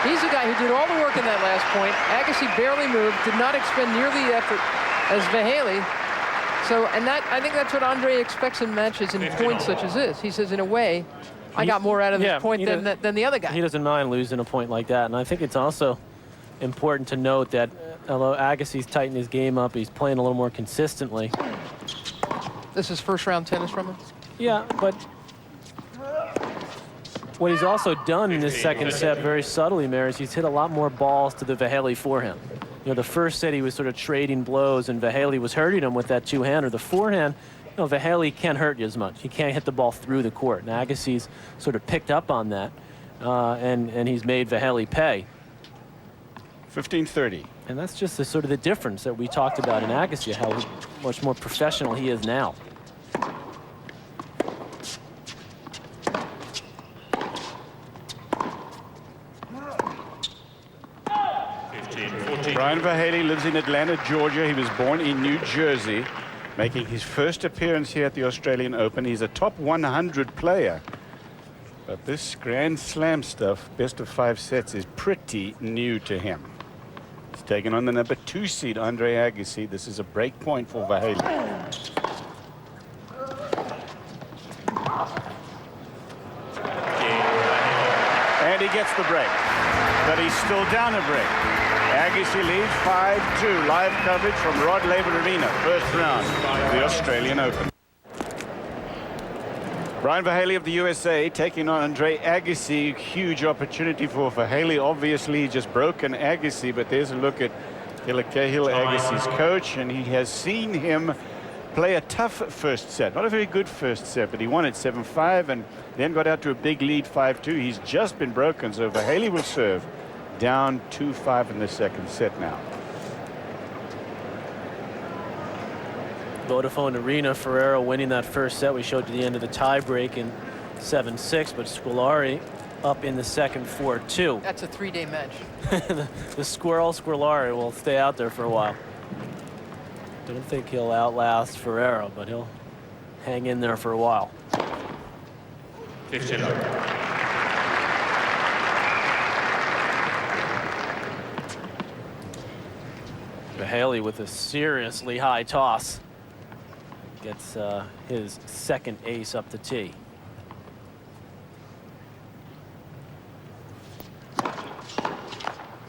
he's the guy who did all the work in that last point. Agassi barely moved, did not expend nearly the effort as Vahaly. So, and that, I think that's what Andre expects in matches in points such as this. He says, in a way, I got more out of this point than the other guy. he doesn't mind losing a point like that. And I think it's also important to note that although Agassi's tightened his game up, he's playing a little more consistently. This is first round tennis from him? Yeah, but what he's also done in this second set very subtly, Mary, is he's hit a lot more balls to the Vahaly forehand. You know, the first set he was sort of trading blows, and Vahaly was hurting him with that two-hander. The forehand, you know, Vahaly can't hurt you as much. He can't hit the ball through the court. And Agassi's sort of picked up on that, and he's made Vahaly pay. 15-30. And that's just the sort of the difference that we talked about in Agassi, how much more professional he is now. Brian Vahaly lives in Atlanta, Georgia. He was born in New Jersey, making his first appearance here at the Australian Open. He's a top 100 player. But this Grand Slam stuff, best of 5 sets, is pretty new to him. He's taken on the number 2 seed, Andre Agassi. This is a break point for Vahaly. And he gets the break. But he's still down a break. Agassi leads 5-2. Live coverage from Rod Laver Arena. First round of the Australian Open. Brian Vahaly of the USA taking on Andre Agassi. Huge opportunity for Vahaly. Obviously, just broken Agassi, but there's a look at Hilla Cahill, Agassi's coach, and he has seen him play a tough first set. Not a very good first set, but he won it 7-5 and then got out to a big lead 5-2. He's just been broken, so Vahaly will serve down 2-5 in the second set now. Vodafone Arena, Ferrero winning that first set. We showed you the end of the tie break in 7-6, but Squillari up in the second 4-2. That's a 3-day match. The Squillari will stay out there for a while. Don't think he'll outlast Ferrero, but he'll hang in there for a while. 15 Vahaly with a seriously high toss. Gets his second ace up the tee.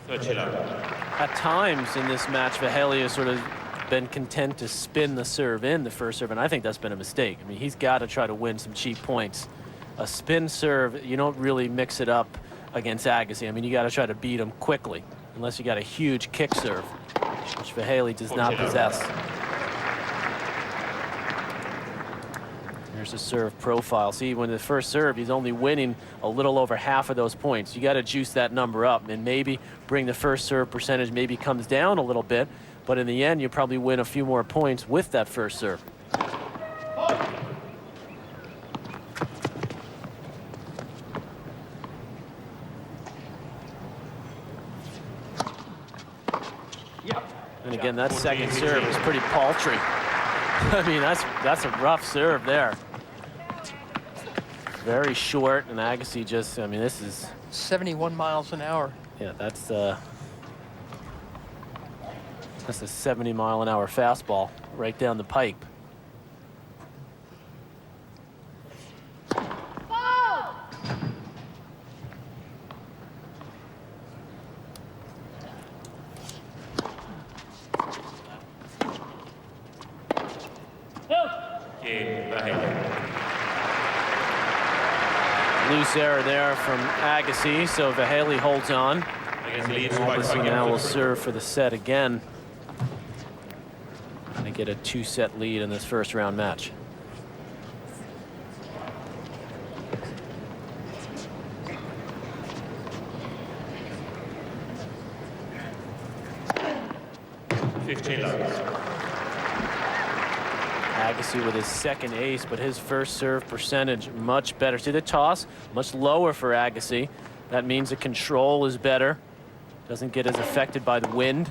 At times in this match, Vahaly has sort of been content to spin the serve in the first serve, and I think that's been a mistake. I mean, he's got to try to win some cheap points. A spin serve, you don't really mix it up against Agassi. I mean, you got to try to beat him quickly, unless you got a huge kick serve, which Vahaly does not possess. There's a serve profile. See, when the first serve, he's only winning a little over half of those points. You got to juice that number up and maybe bring the first serve percentage maybe comes down a little bit, but in the end, you probably win a few more points with that first serve. And again, that second serve is pretty paltry. I mean, that's a rough serve there. Very short, and Agassi just, I mean, this is 71 miles an hour. Yeah, that's a 70-mile-an-hour fastball right down the pipe. Loose error there from Agassi, so Vahaly holds on. Agassi now will serve for the set again. And they get a 2-set lead in this first round match. Agassi with his second ace, but his first serve percentage much better. See the toss? Much lower for Agassi. That means the control is better. Doesn't get as affected by the wind.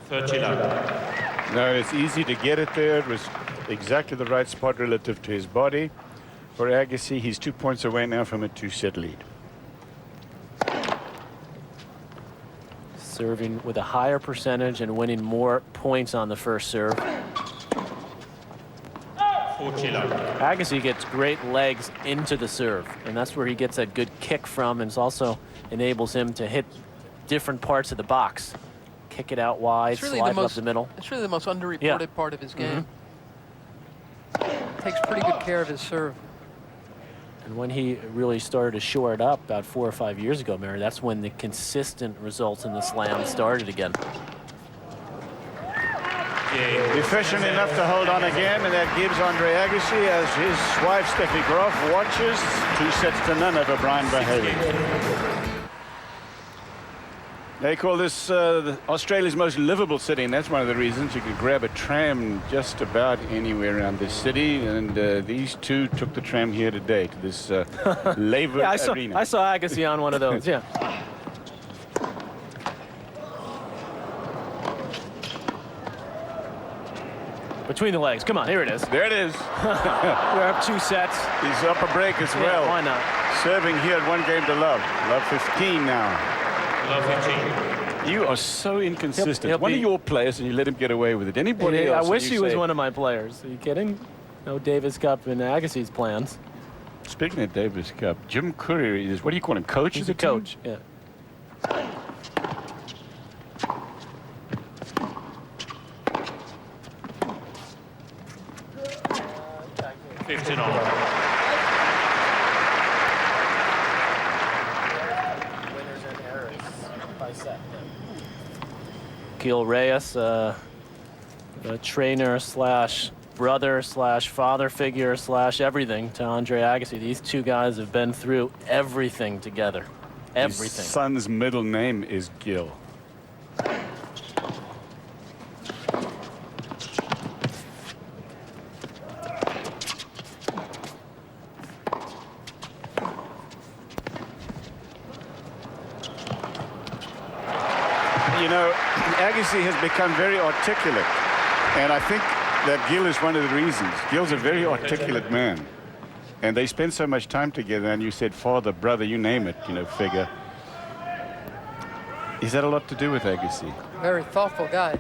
No, it's easy to get it there. It was exactly the right spot relative to his body. For Agassi, he's 2 points away now from a 2-set lead. Serving with a higher percentage and winning more points on the first serve. Agassi gets great legs into the serve, and that's where he gets that good kick from, and it also enables him to hit different parts of the box. Kick it out wide, Really slide it up the middle. It's really the most underreported part of his game. Takes pretty good care of his serve. And when he really started to shore it up about 4 or 5 years ago, Mary, that's when the consistent results in the slam started again. Efficient enough to hold on again, and that gives Andre Agassi, as his wife Steffi Groff watches, 2-0 over Brian Vahaly. They call this Australia's most livable city, and that's one of the reasons. You can grab a tram just about anywhere around this city, and these two took the tram here today to this Laver Arena. I saw Agassi on one of those, yeah. between the legs. Come on, here it is. There it is. We're up 2 sets. He's up a break as well. Yeah, why not? Serving here at 1 game to love. Love 15 now. Love 15. You are so inconsistent. He'll One of be- your players and you let him get away with it. Anybody I else? wish and he you was say- one of my players. Are you kidding? No Davis Cup in Agassi's plans. Speaking of Davis Cup, Jim Courier is, what do you call him, coach? He's of a the team? coach. Yeah. Fifteen all. Winners and errors by set. Gil Reyes, the trainer slash brother slash father figure slash everything to Andre Agassi. These two guys have been through everything together. His Everything. son's middle name is Gil. You know, Agassi has become very articulate, and I think that Gil is one of the reasons. Gil's a very articulate man, and they spend so much time together, and you said father, brother, you name it, you know, figure. Is that a lot to do with Agassi? Very thoughtful guy.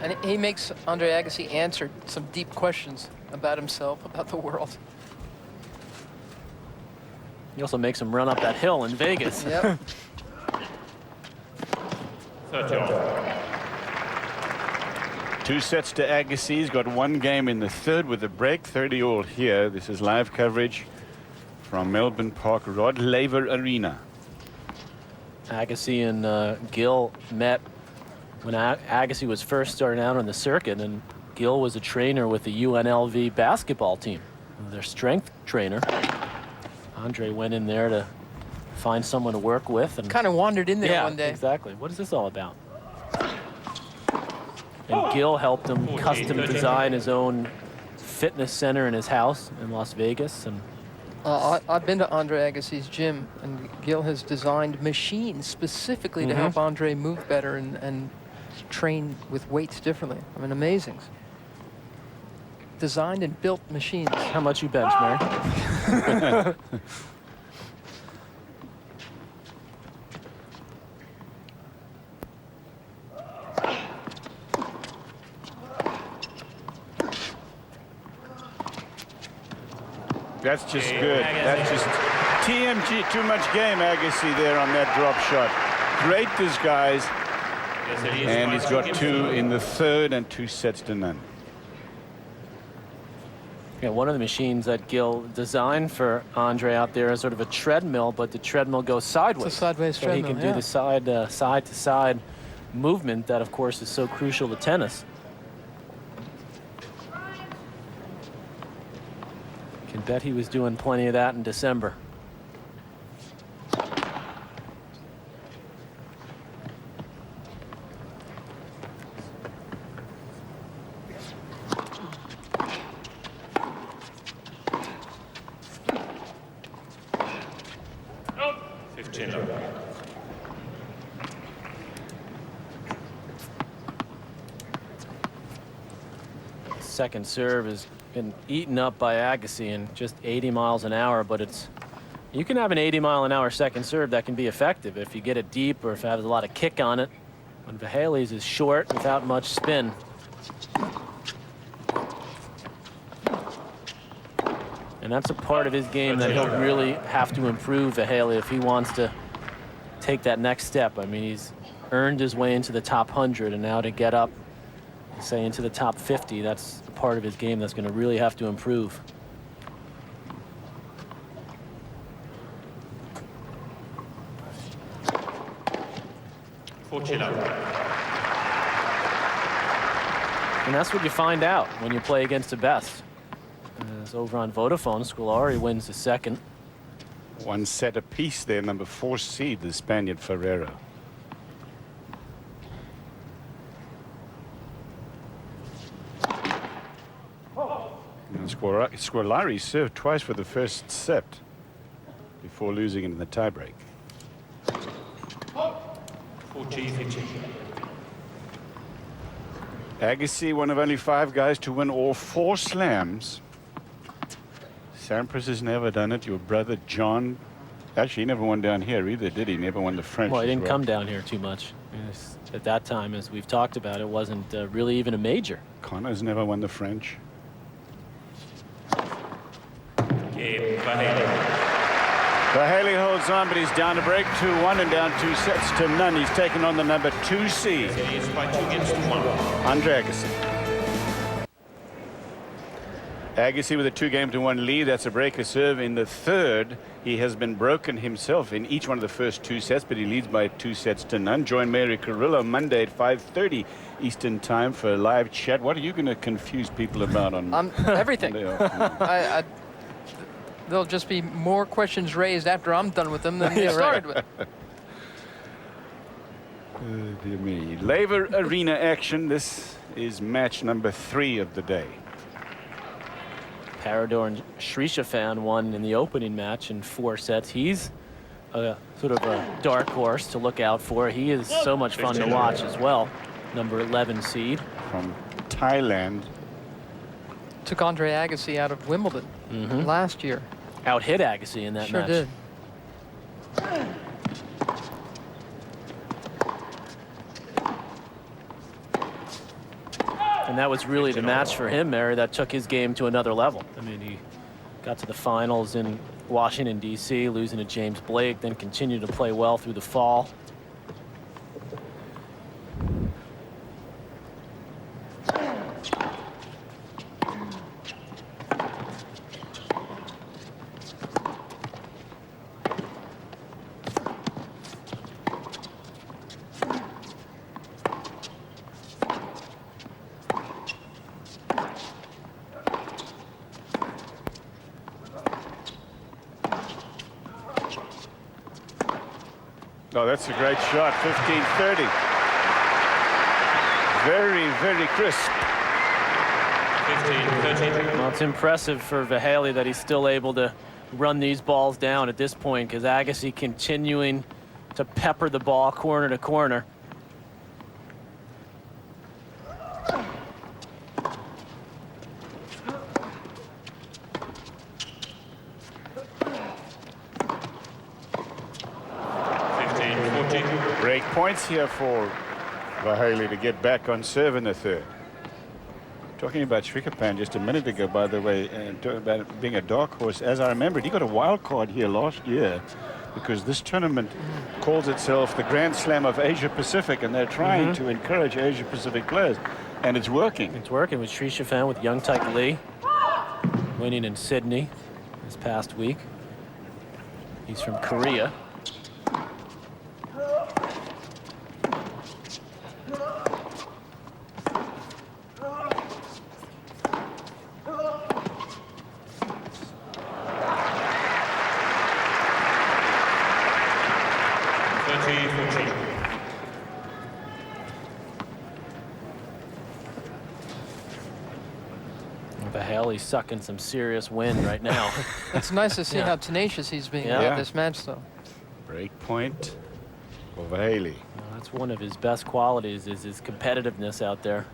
And he makes Andre Agassi answer some deep questions about himself, about the world. He also makes him run up that hill in Vegas. Yep. 30 all. 2 sets to Agassi. He's got 1 game in the third with a break. 30 all here. This is live coverage from Melbourne Park Rod Laver Arena. Agassi and Gil met when Agassi was first starting out on the circuit, and Gil was a trainer with the UNLV basketball team, their strength trainer. Andre went in there to find someone to work with, and Kind of wandered in there yeah, one day. exactly. What is this all about? And Gil helped him custom design his own fitness center in his house in Las Vegas, and I've been to Andre Agassi's gym, and Gil has designed machines specifically to help Andre move better and train with weights differently. I mean, amazing. Designed and built machines. how much you bench, Mary? That's just good. That's just TMG, too much game, Agassi there on that drop shot. Great disguise, and he's got 2 in the third and 2 sets to none. Yeah, one of the machines that Gil designed for Andre out there is sort of a treadmill, but the treadmill goes sideways. It's a sideways so he treadmill, can do yeah. the side-to-side movement that, of course, is so crucial to tennis. Can bet he was doing plenty of that in December. Oh, 15 all. Second serve has been eaten up by Agassi and just 80 miles an hour, but you can have an 80-mile-an-hour second serve that can be effective if you get it deep or if it has a lot of kick on it. When Vahaly's is short without much spin. And that's a part of his game that he'll really have to improve, Vahaly, if he wants to take that next step. I mean, he's earned his way into the top 100, and now to get up, say, into the top 50, that's a part of his game that's going to really have to improve. And that's what you find out when you play against the best. As over on Vodafone, Scolari wins the second. 1 set apiece there, number 4 seed, the Spaniard Ferrero. And Scolari served twice for the first set before losing in the tiebreak. 40, 15. Agassi, one of only 5 guys to win all 4 slams. Sampras has never done it. Your brother John, actually, he never won down here either, did he? Never won the French. Well, he as didn't come down here too much. Yes, at that time, as we've talked about, it wasn't really even a major. Connor's never won the French. Game Vahaly. Vahaly holds on, but he's down to break 2-1 and down 2 sets to none. He's taken on the number 2 seed, He is by 2 games to 1. Andre Agassi. Agassi with a 2-game-to-1 lead. That's a breaker serve in the third. He has been broken himself in each one of the first 2 sets, but he leads by 2 sets to none. Join Mary Carrillo Monday at 5:30 Eastern Time for a live chat. What are you going to confuse people about on Everything. Monday afternoon? There'll just be more questions raised after I'm done with them than you started with. Dear me. Laver Arena action. This is match number 3 of the day. Parador and Shrishafan won in the opening match in 4 sets. He's a sort of a dark horse to look out for. He is so much fun to watch as well. Number 11 seed. From Thailand. Took Andre Agassi out of Wimbledon last year. Out-hit Agassi in that Sure match. did. And that was really the match for him, Mary, that took his game to another level. I mean, he got to the finals in Washington, D.C., losing to James Blake, then continued to play well through the fall. Oh, that's a great shot. 15-30. Very, very crisp. 15-13. Well, it's impressive for Vahaly that he's still able to run these balls down at this point, because Agassi continuing to pepper the ball corner to corner. Break points here for Vahaly to get back on serve in the third. Talking about Shrikapan just a minute ago, by the way, and talking about it being a dark horse, as I remembered, he got a wild card here last year because this tournament calls itself the Grand Slam of Asia Pacific, and they're trying to encourage Asia Pacific players, and it's working. It's working with Shrishafan, with Young Taek Lee winning in Sydney this past week. He's from Korea. Vahaly's sucking some serious wind right now. It's nice to see how tenacious he's being at this match, though. Break point for Vahaly. Well, that's one of his best qualities, is his competitiveness out there.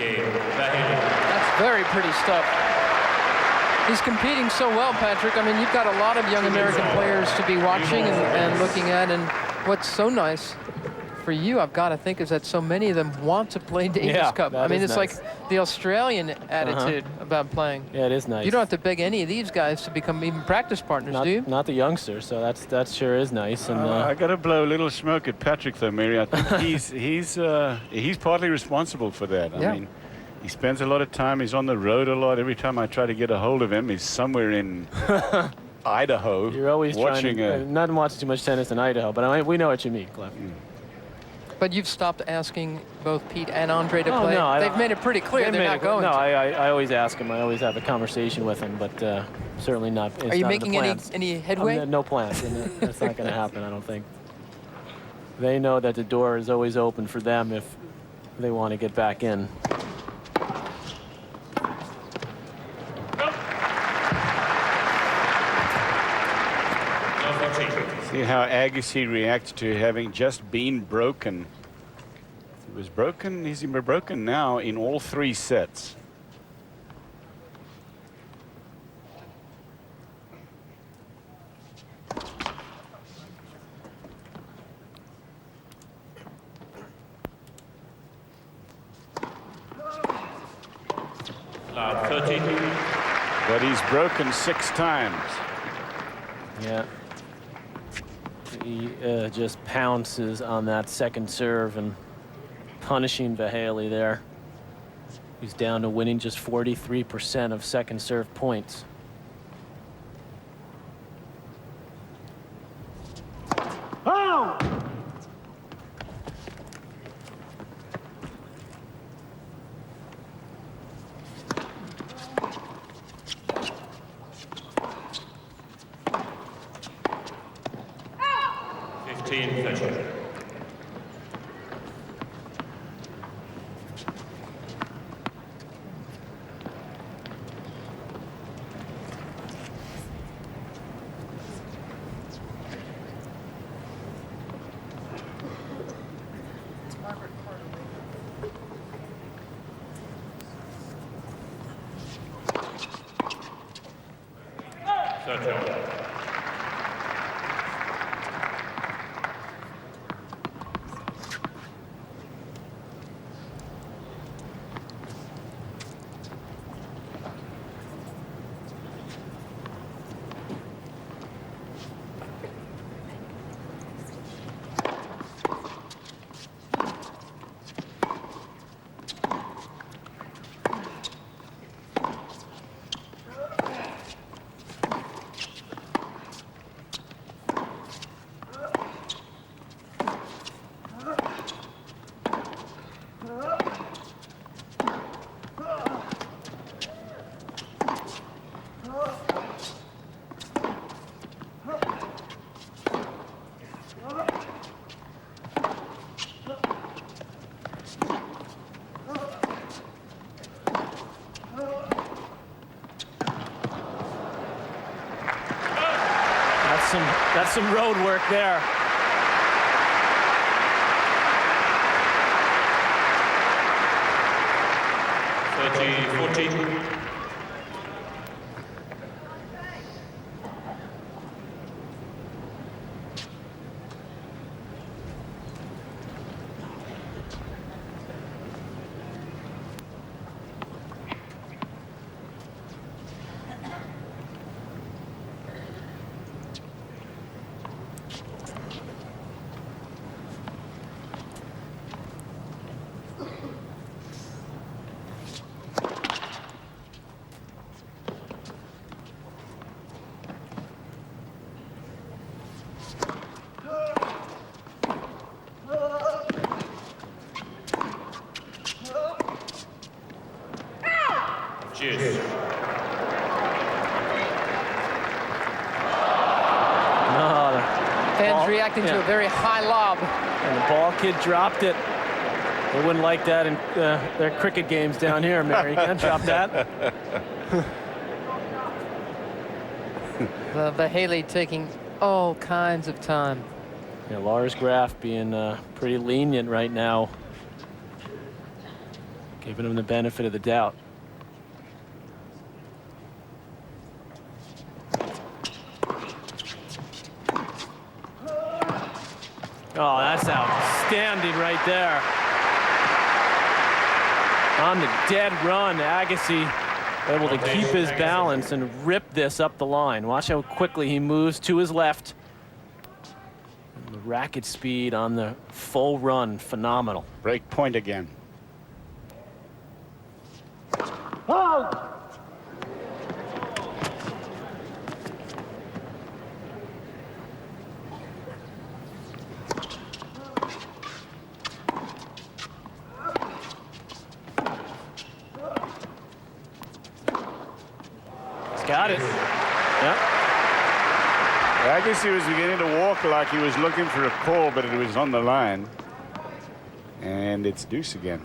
That's very pretty stuff. He's competing so well, Patrick. I mean, you've got a lot of young American players to be watching and looking at. And what's so nice for you, I've got to think, is that so many of them want to play Davis Cup. I mean, it's like the Australian attitude about playing. Yeah, it is nice. You don't have to beg any of these guys to become even practice partners, do you? Not the youngsters, so that sure is nice. And I got to blow a little smoke at Patrick, though, Mary. I think he's partly responsible for that. I mean, he spends a lot of time. He's on the road a lot. Every time I try to get a hold of him, he's somewhere in Idaho. You're always watching trying to, not watching too much tennis in Idaho, but we know what you mean, Cliff. But you've stopped asking both Pete and Andre to play. No, They've made it pretty clear they're not going to. No, I always ask him. I always have a conversation with him, but certainly not. It's Are you not in the making plans. any headway? No plans. And that's not going to happen, I don't think. They know that the door is always open for them if they want to get back in. See how Agassi reacts to having just been broken. He was broken, he's been broken now in all 3 sets. Love 30. But he's broken 6 times. Yeah. He just pounces on that second serve and punishing Vahaly there. He's down to winning just 43% of second serve points. Oh! That's some road work there. Cheers. Fans reacting to a very high lob. And the ball kid dropped it. They wouldn't like that in their cricket games down here, Mary. You can't drop that. Vahaly taking all kinds of time. Yeah, Lars Graf being pretty lenient right now. Giving him the benefit of the doubt. Oh, that's outstanding right there. On the dead run, Agassi able to keep his balance and rip this up the line. Watch how quickly he moves to his left. And the racket speed on the full run, phenomenal. Break point again. Oh! Got it. Yep. Agassi was beginning to walk like he was looking for a call, but it was on the line. And it's deuce again.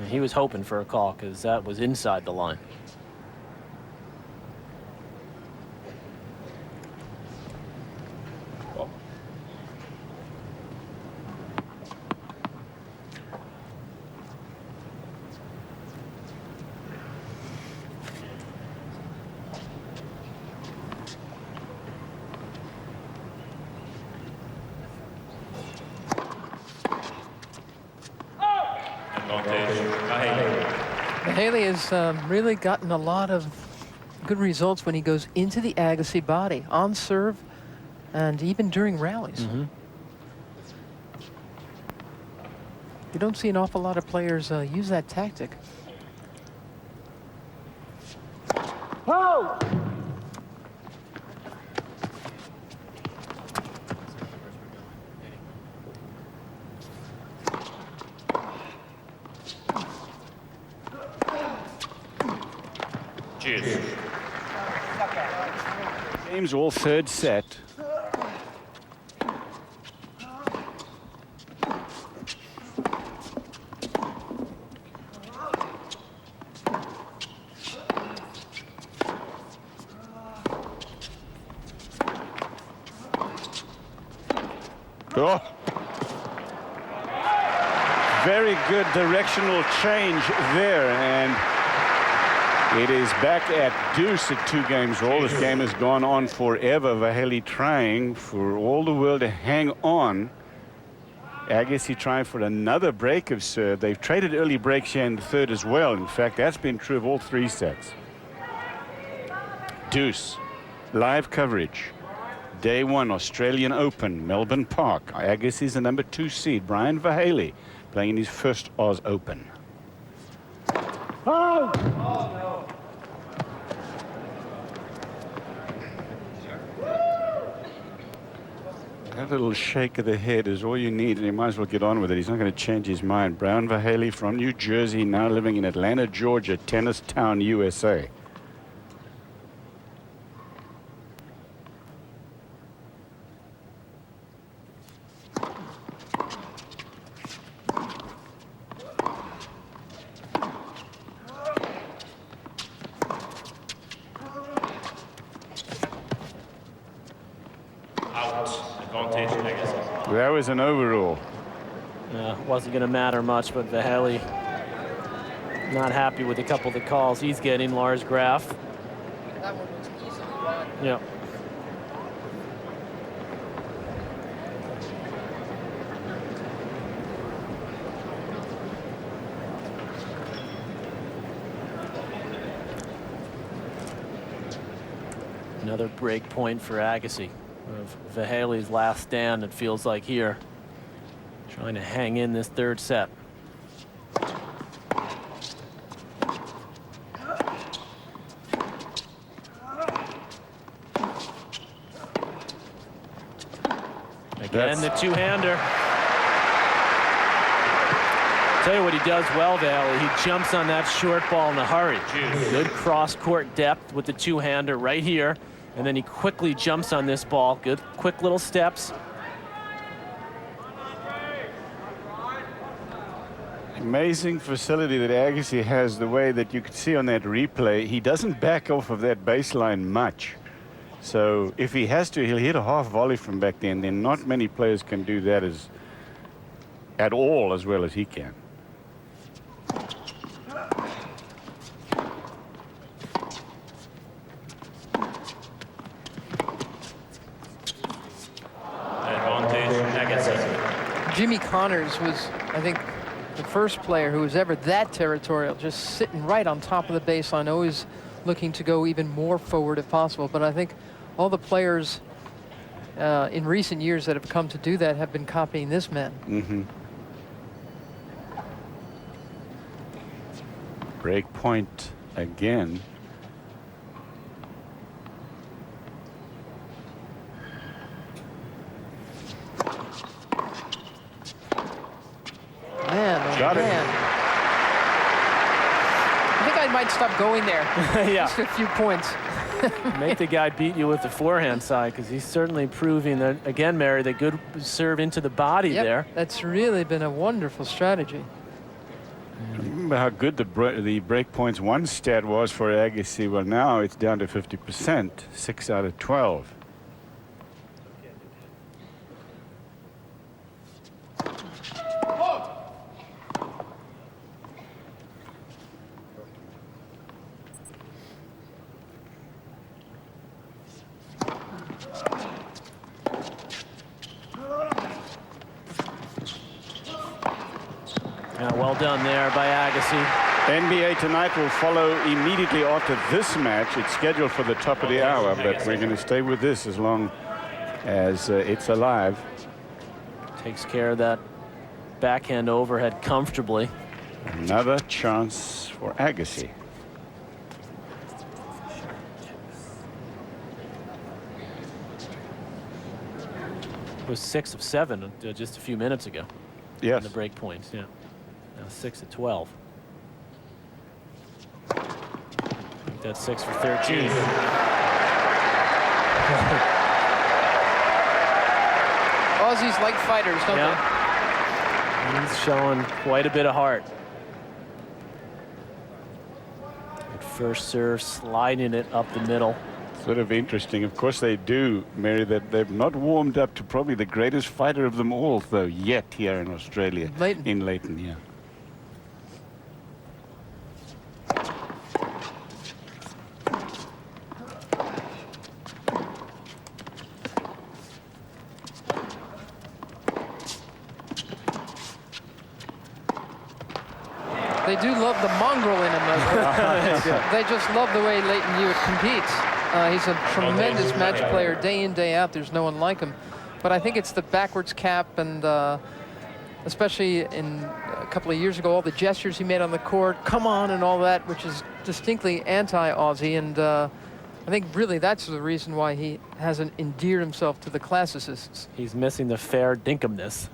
He was hoping for a call because that was inside the line. Vahaly has really gotten a lot of good results when he goes into the Agassi body, on serve, and even during rallies. You don't see an awful lot of players use that tactic. Cheers. Game's all third set. Oh. Very good directional change there, and it is back at deuce at 2 games all. This game has gone on forever. Vahaly trying for all the world to hang on. Agassi trying for another break of serve. They've traded early breaks here in the third as well. In fact, that's been true of all 3 sets. Deuce, live coverage. Day 1, Australian Open, Melbourne Park. Agassi is the number 2 seed. Brian Vahaly playing in his first Oz Open. Oh! That little shake of the head is all you need, and you might as well get on with it. He's not going to change his mind. Brian Vahaly from New Jersey, now living in Atlanta, Georgia, Tennis Town, USA. That was an overrule. Wasn't going to matter much, but Vahaly not happy with a couple of the calls he's getting. Lars Graf. That one was easily won. Yeah. Another break point for Agassi. Of Vahaly's last stand, it feels like here. Trying to hang in this third set. Again, the two-hander. Tell you what he does well, Vahaly. He jumps on that short ball in a hurry. Good cross-court depth with the two-hander right here. And then he quickly jumps on this ball. Good, quick little steps. Amazing facility that Agassi has, the way that you can see on that replay. He doesn't back off of that baseline much. So if he has to, he'll hit a half volley from back there. And then not many players can do that at all as well as he can. Jimmy Connors was, I think, the first player who was ever that territorial, just sitting right on top of the baseline, always looking to go even more forward if possible. But I think all the players in recent years that have come to do that have been copying this man. Mm-hmm. Break point again. Man, man. I think I might stop going there. Yeah. Just a few points. Make the guy beat you with the forehand side, because he's certainly proving that, again, Mary, the good serve into the body there. That's really been a wonderful strategy. Remember how good the break points one stat was for Agassi. Well, now it's down to 50%, 6 out of 12. Yeah, well done there by Agassi. NBA Tonight will follow immediately after this match. It's scheduled for the top of the hour, but we're going to stay with this as long as it's alive. Takes care of that backhand overhead comfortably. Another chance for Agassi. It was 6 of 7 just a few minutes ago. Yes. On the break points, yeah. Now 6 of 12. I think that's 6 for 13. Aussies like fighters, don't they? He's showing quite a bit of heart. Good first serve, sliding it up the middle. Sort of interesting. Of course they do, Mary, that they've not warmed up to probably the greatest fighter of them all, though, yet here in Australia. Leighton. In Leighton, yeah. They do love the mongrel in him. They just love the way Leighton Hewitt competes. He's a tremendous match player day in, day out. There's no one like him. But I think it's the backwards cap, and especially in a couple of years ago, all the gestures he made on the court, come on, and all that, which is distinctly anti-Aussie. And I think really that's the reason why he hasn't endeared himself to the classicists. He's missing the fair dinkumness.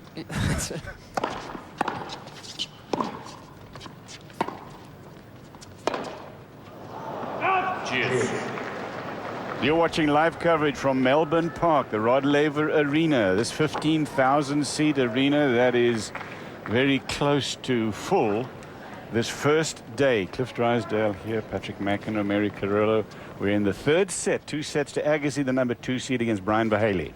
You're watching live coverage from Melbourne Park, the Rod Laver Arena. This 15,000-seat arena that is very close to full this first day. Cliff Drysdale here, Patrick McEnroe, Mary Carrillo. We're in the third set, 2 sets to Agassi, the number 2 seed against Brian Vahaly.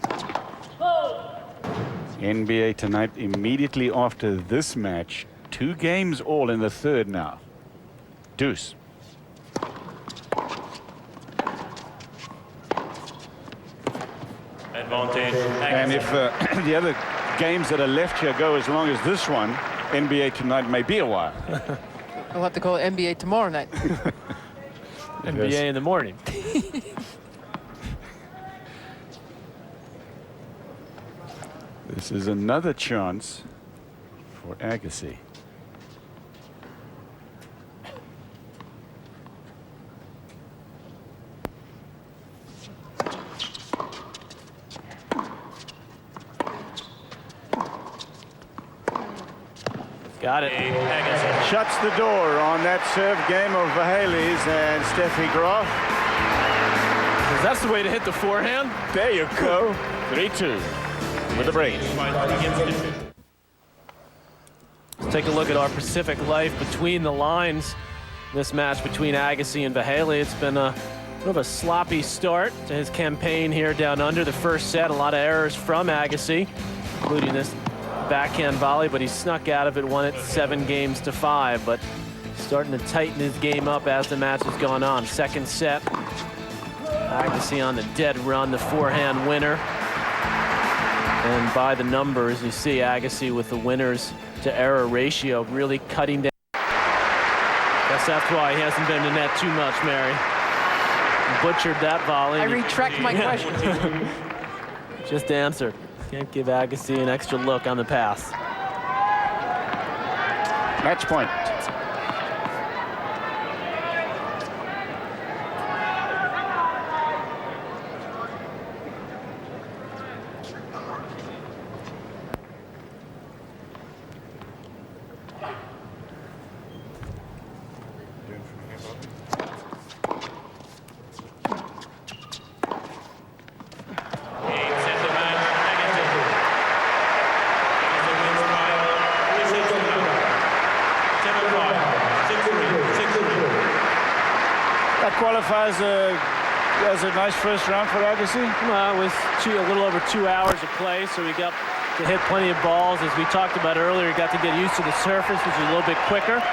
NBA Tonight immediately after this match. 2 games all in the third now. Deuce. Advantage. And if the other games that are left here go as long as this one, NBA Tonight may be a while. We'll have to call it NBA tomorrow night. NBA in the morning. This is another chance for Agassi. Got it. Shuts the door on that serve game of Vahaly's and Steffi Graf. That's the way to hit the forehand. There you go. 3-2 with the break. Let's take a look at our Pacific life between the lines. This match between Agassi and Vahaly. It's been a bit of a sloppy start to his campaign here down under. The first set, a lot of errors from Agassi, including this backhand volley, but he snuck out of it, won it 7-5. But starting to tighten his game up as the match has gone on. Second set, Agassi on the dead run, the forehand winner. And by the numbers, you see Agassi with the winners to error ratio really cutting down. Guess that's why he hasn't been in net too much, Mary. Butchered that volley. I retract my question. Just answered. Can't give Agassi an extra look on the pass. Match point. qualify as a nice first round for Agassi? Well, it was a little over 2 hours of play, so we got to hit plenty of balls. As we talked about earlier, he got to get used to the surface, which is a little bit quicker.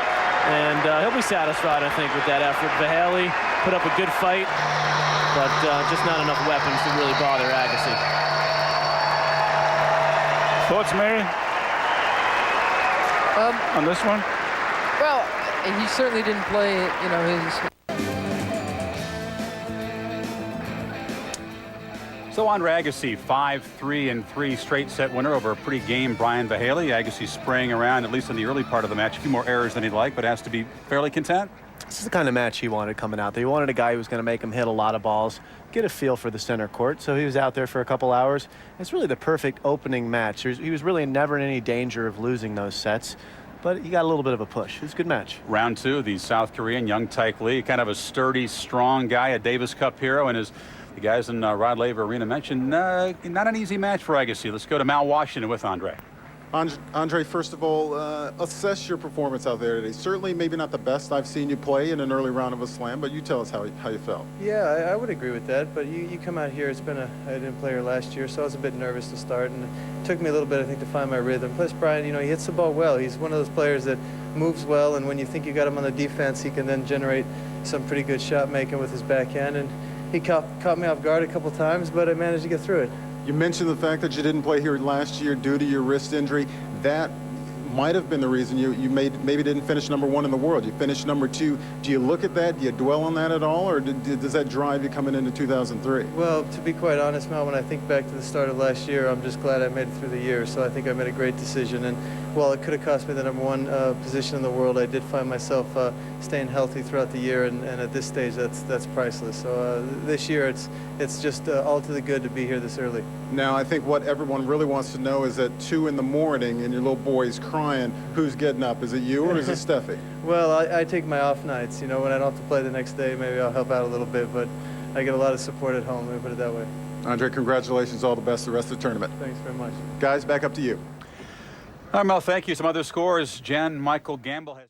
And he'll be satisfied, I think, with that effort. Vahaly put up a good fight, but just not enough weapons to really bother Agassi. Thoughts, Mary? On this one? Well, he certainly didn't play, you know, his. So Andre Agassi, 5-3 and 3 straight set winner over a pretty game Brian Vahaly. Agassi spraying around, at least in the early part of the match. A few more errors than he'd like, but has to be fairly content. This is the kind of match he wanted coming out there. He wanted a guy who was going to make him hit a lot of balls, get a feel for the center court. So he was out there for a couple hours. It's really the perfect opening match. He was really never in any danger of losing those sets, but he got a little bit of a push. It was a good match. Round 2, the South Korean Young Taek Lee, kind of a sturdy, strong guy, a Davis Cup hero, and as the guys in Rod Laver Arena mentioned, not an easy match for Agassi. Let's go to Mal Washington with Andre. Andre, first of all, assess your performance out there today. Certainly maybe not the best I've seen you play in an early round of a slam, but you tell us how you felt. Yeah, I would agree with that, but you come out here, I didn't play here last year, so I was a bit nervous to start, and it took me a little bit, I think, to find my rhythm. Plus, Brian, you know, he hits the ball well. He's one of those players that moves well, and when you think you got him on the defense, he can then generate some pretty good shot making with his backhand, and he caught me off guard a couple times, but I managed to get through it. You mentioned the fact that you didn't play here last year due to your wrist injury. That might have been the reason you maybe didn't finish #1 in the world. You finished #2. Do you look at that? Do you dwell on that at all, or does that drive you coming into 2003? Well, to be quite honest, Mel, when I think back to the start of last year, I'm just glad I made it through the year. So I think I made a great decision. And while it could have cost me the #1 position in the world, I did find myself staying healthy throughout the year. And at this stage, that's priceless. So this year, it's just all to the good to be here this early. Now, I think what everyone really wants to know is at 2 in the morning and your little boy's crying, who's getting up? Is it you or is it Steffi? Well, I take my off nights. You know, when I don't have to play the next day, maybe I'll help out a little bit. But I get a lot of support at home, let me put it that way. Andre, congratulations. All the best the rest of the tournament. Thanks very much. Guys, back up to you. All right, Mel, thank you. Some other scores. Jen Michael Gamble has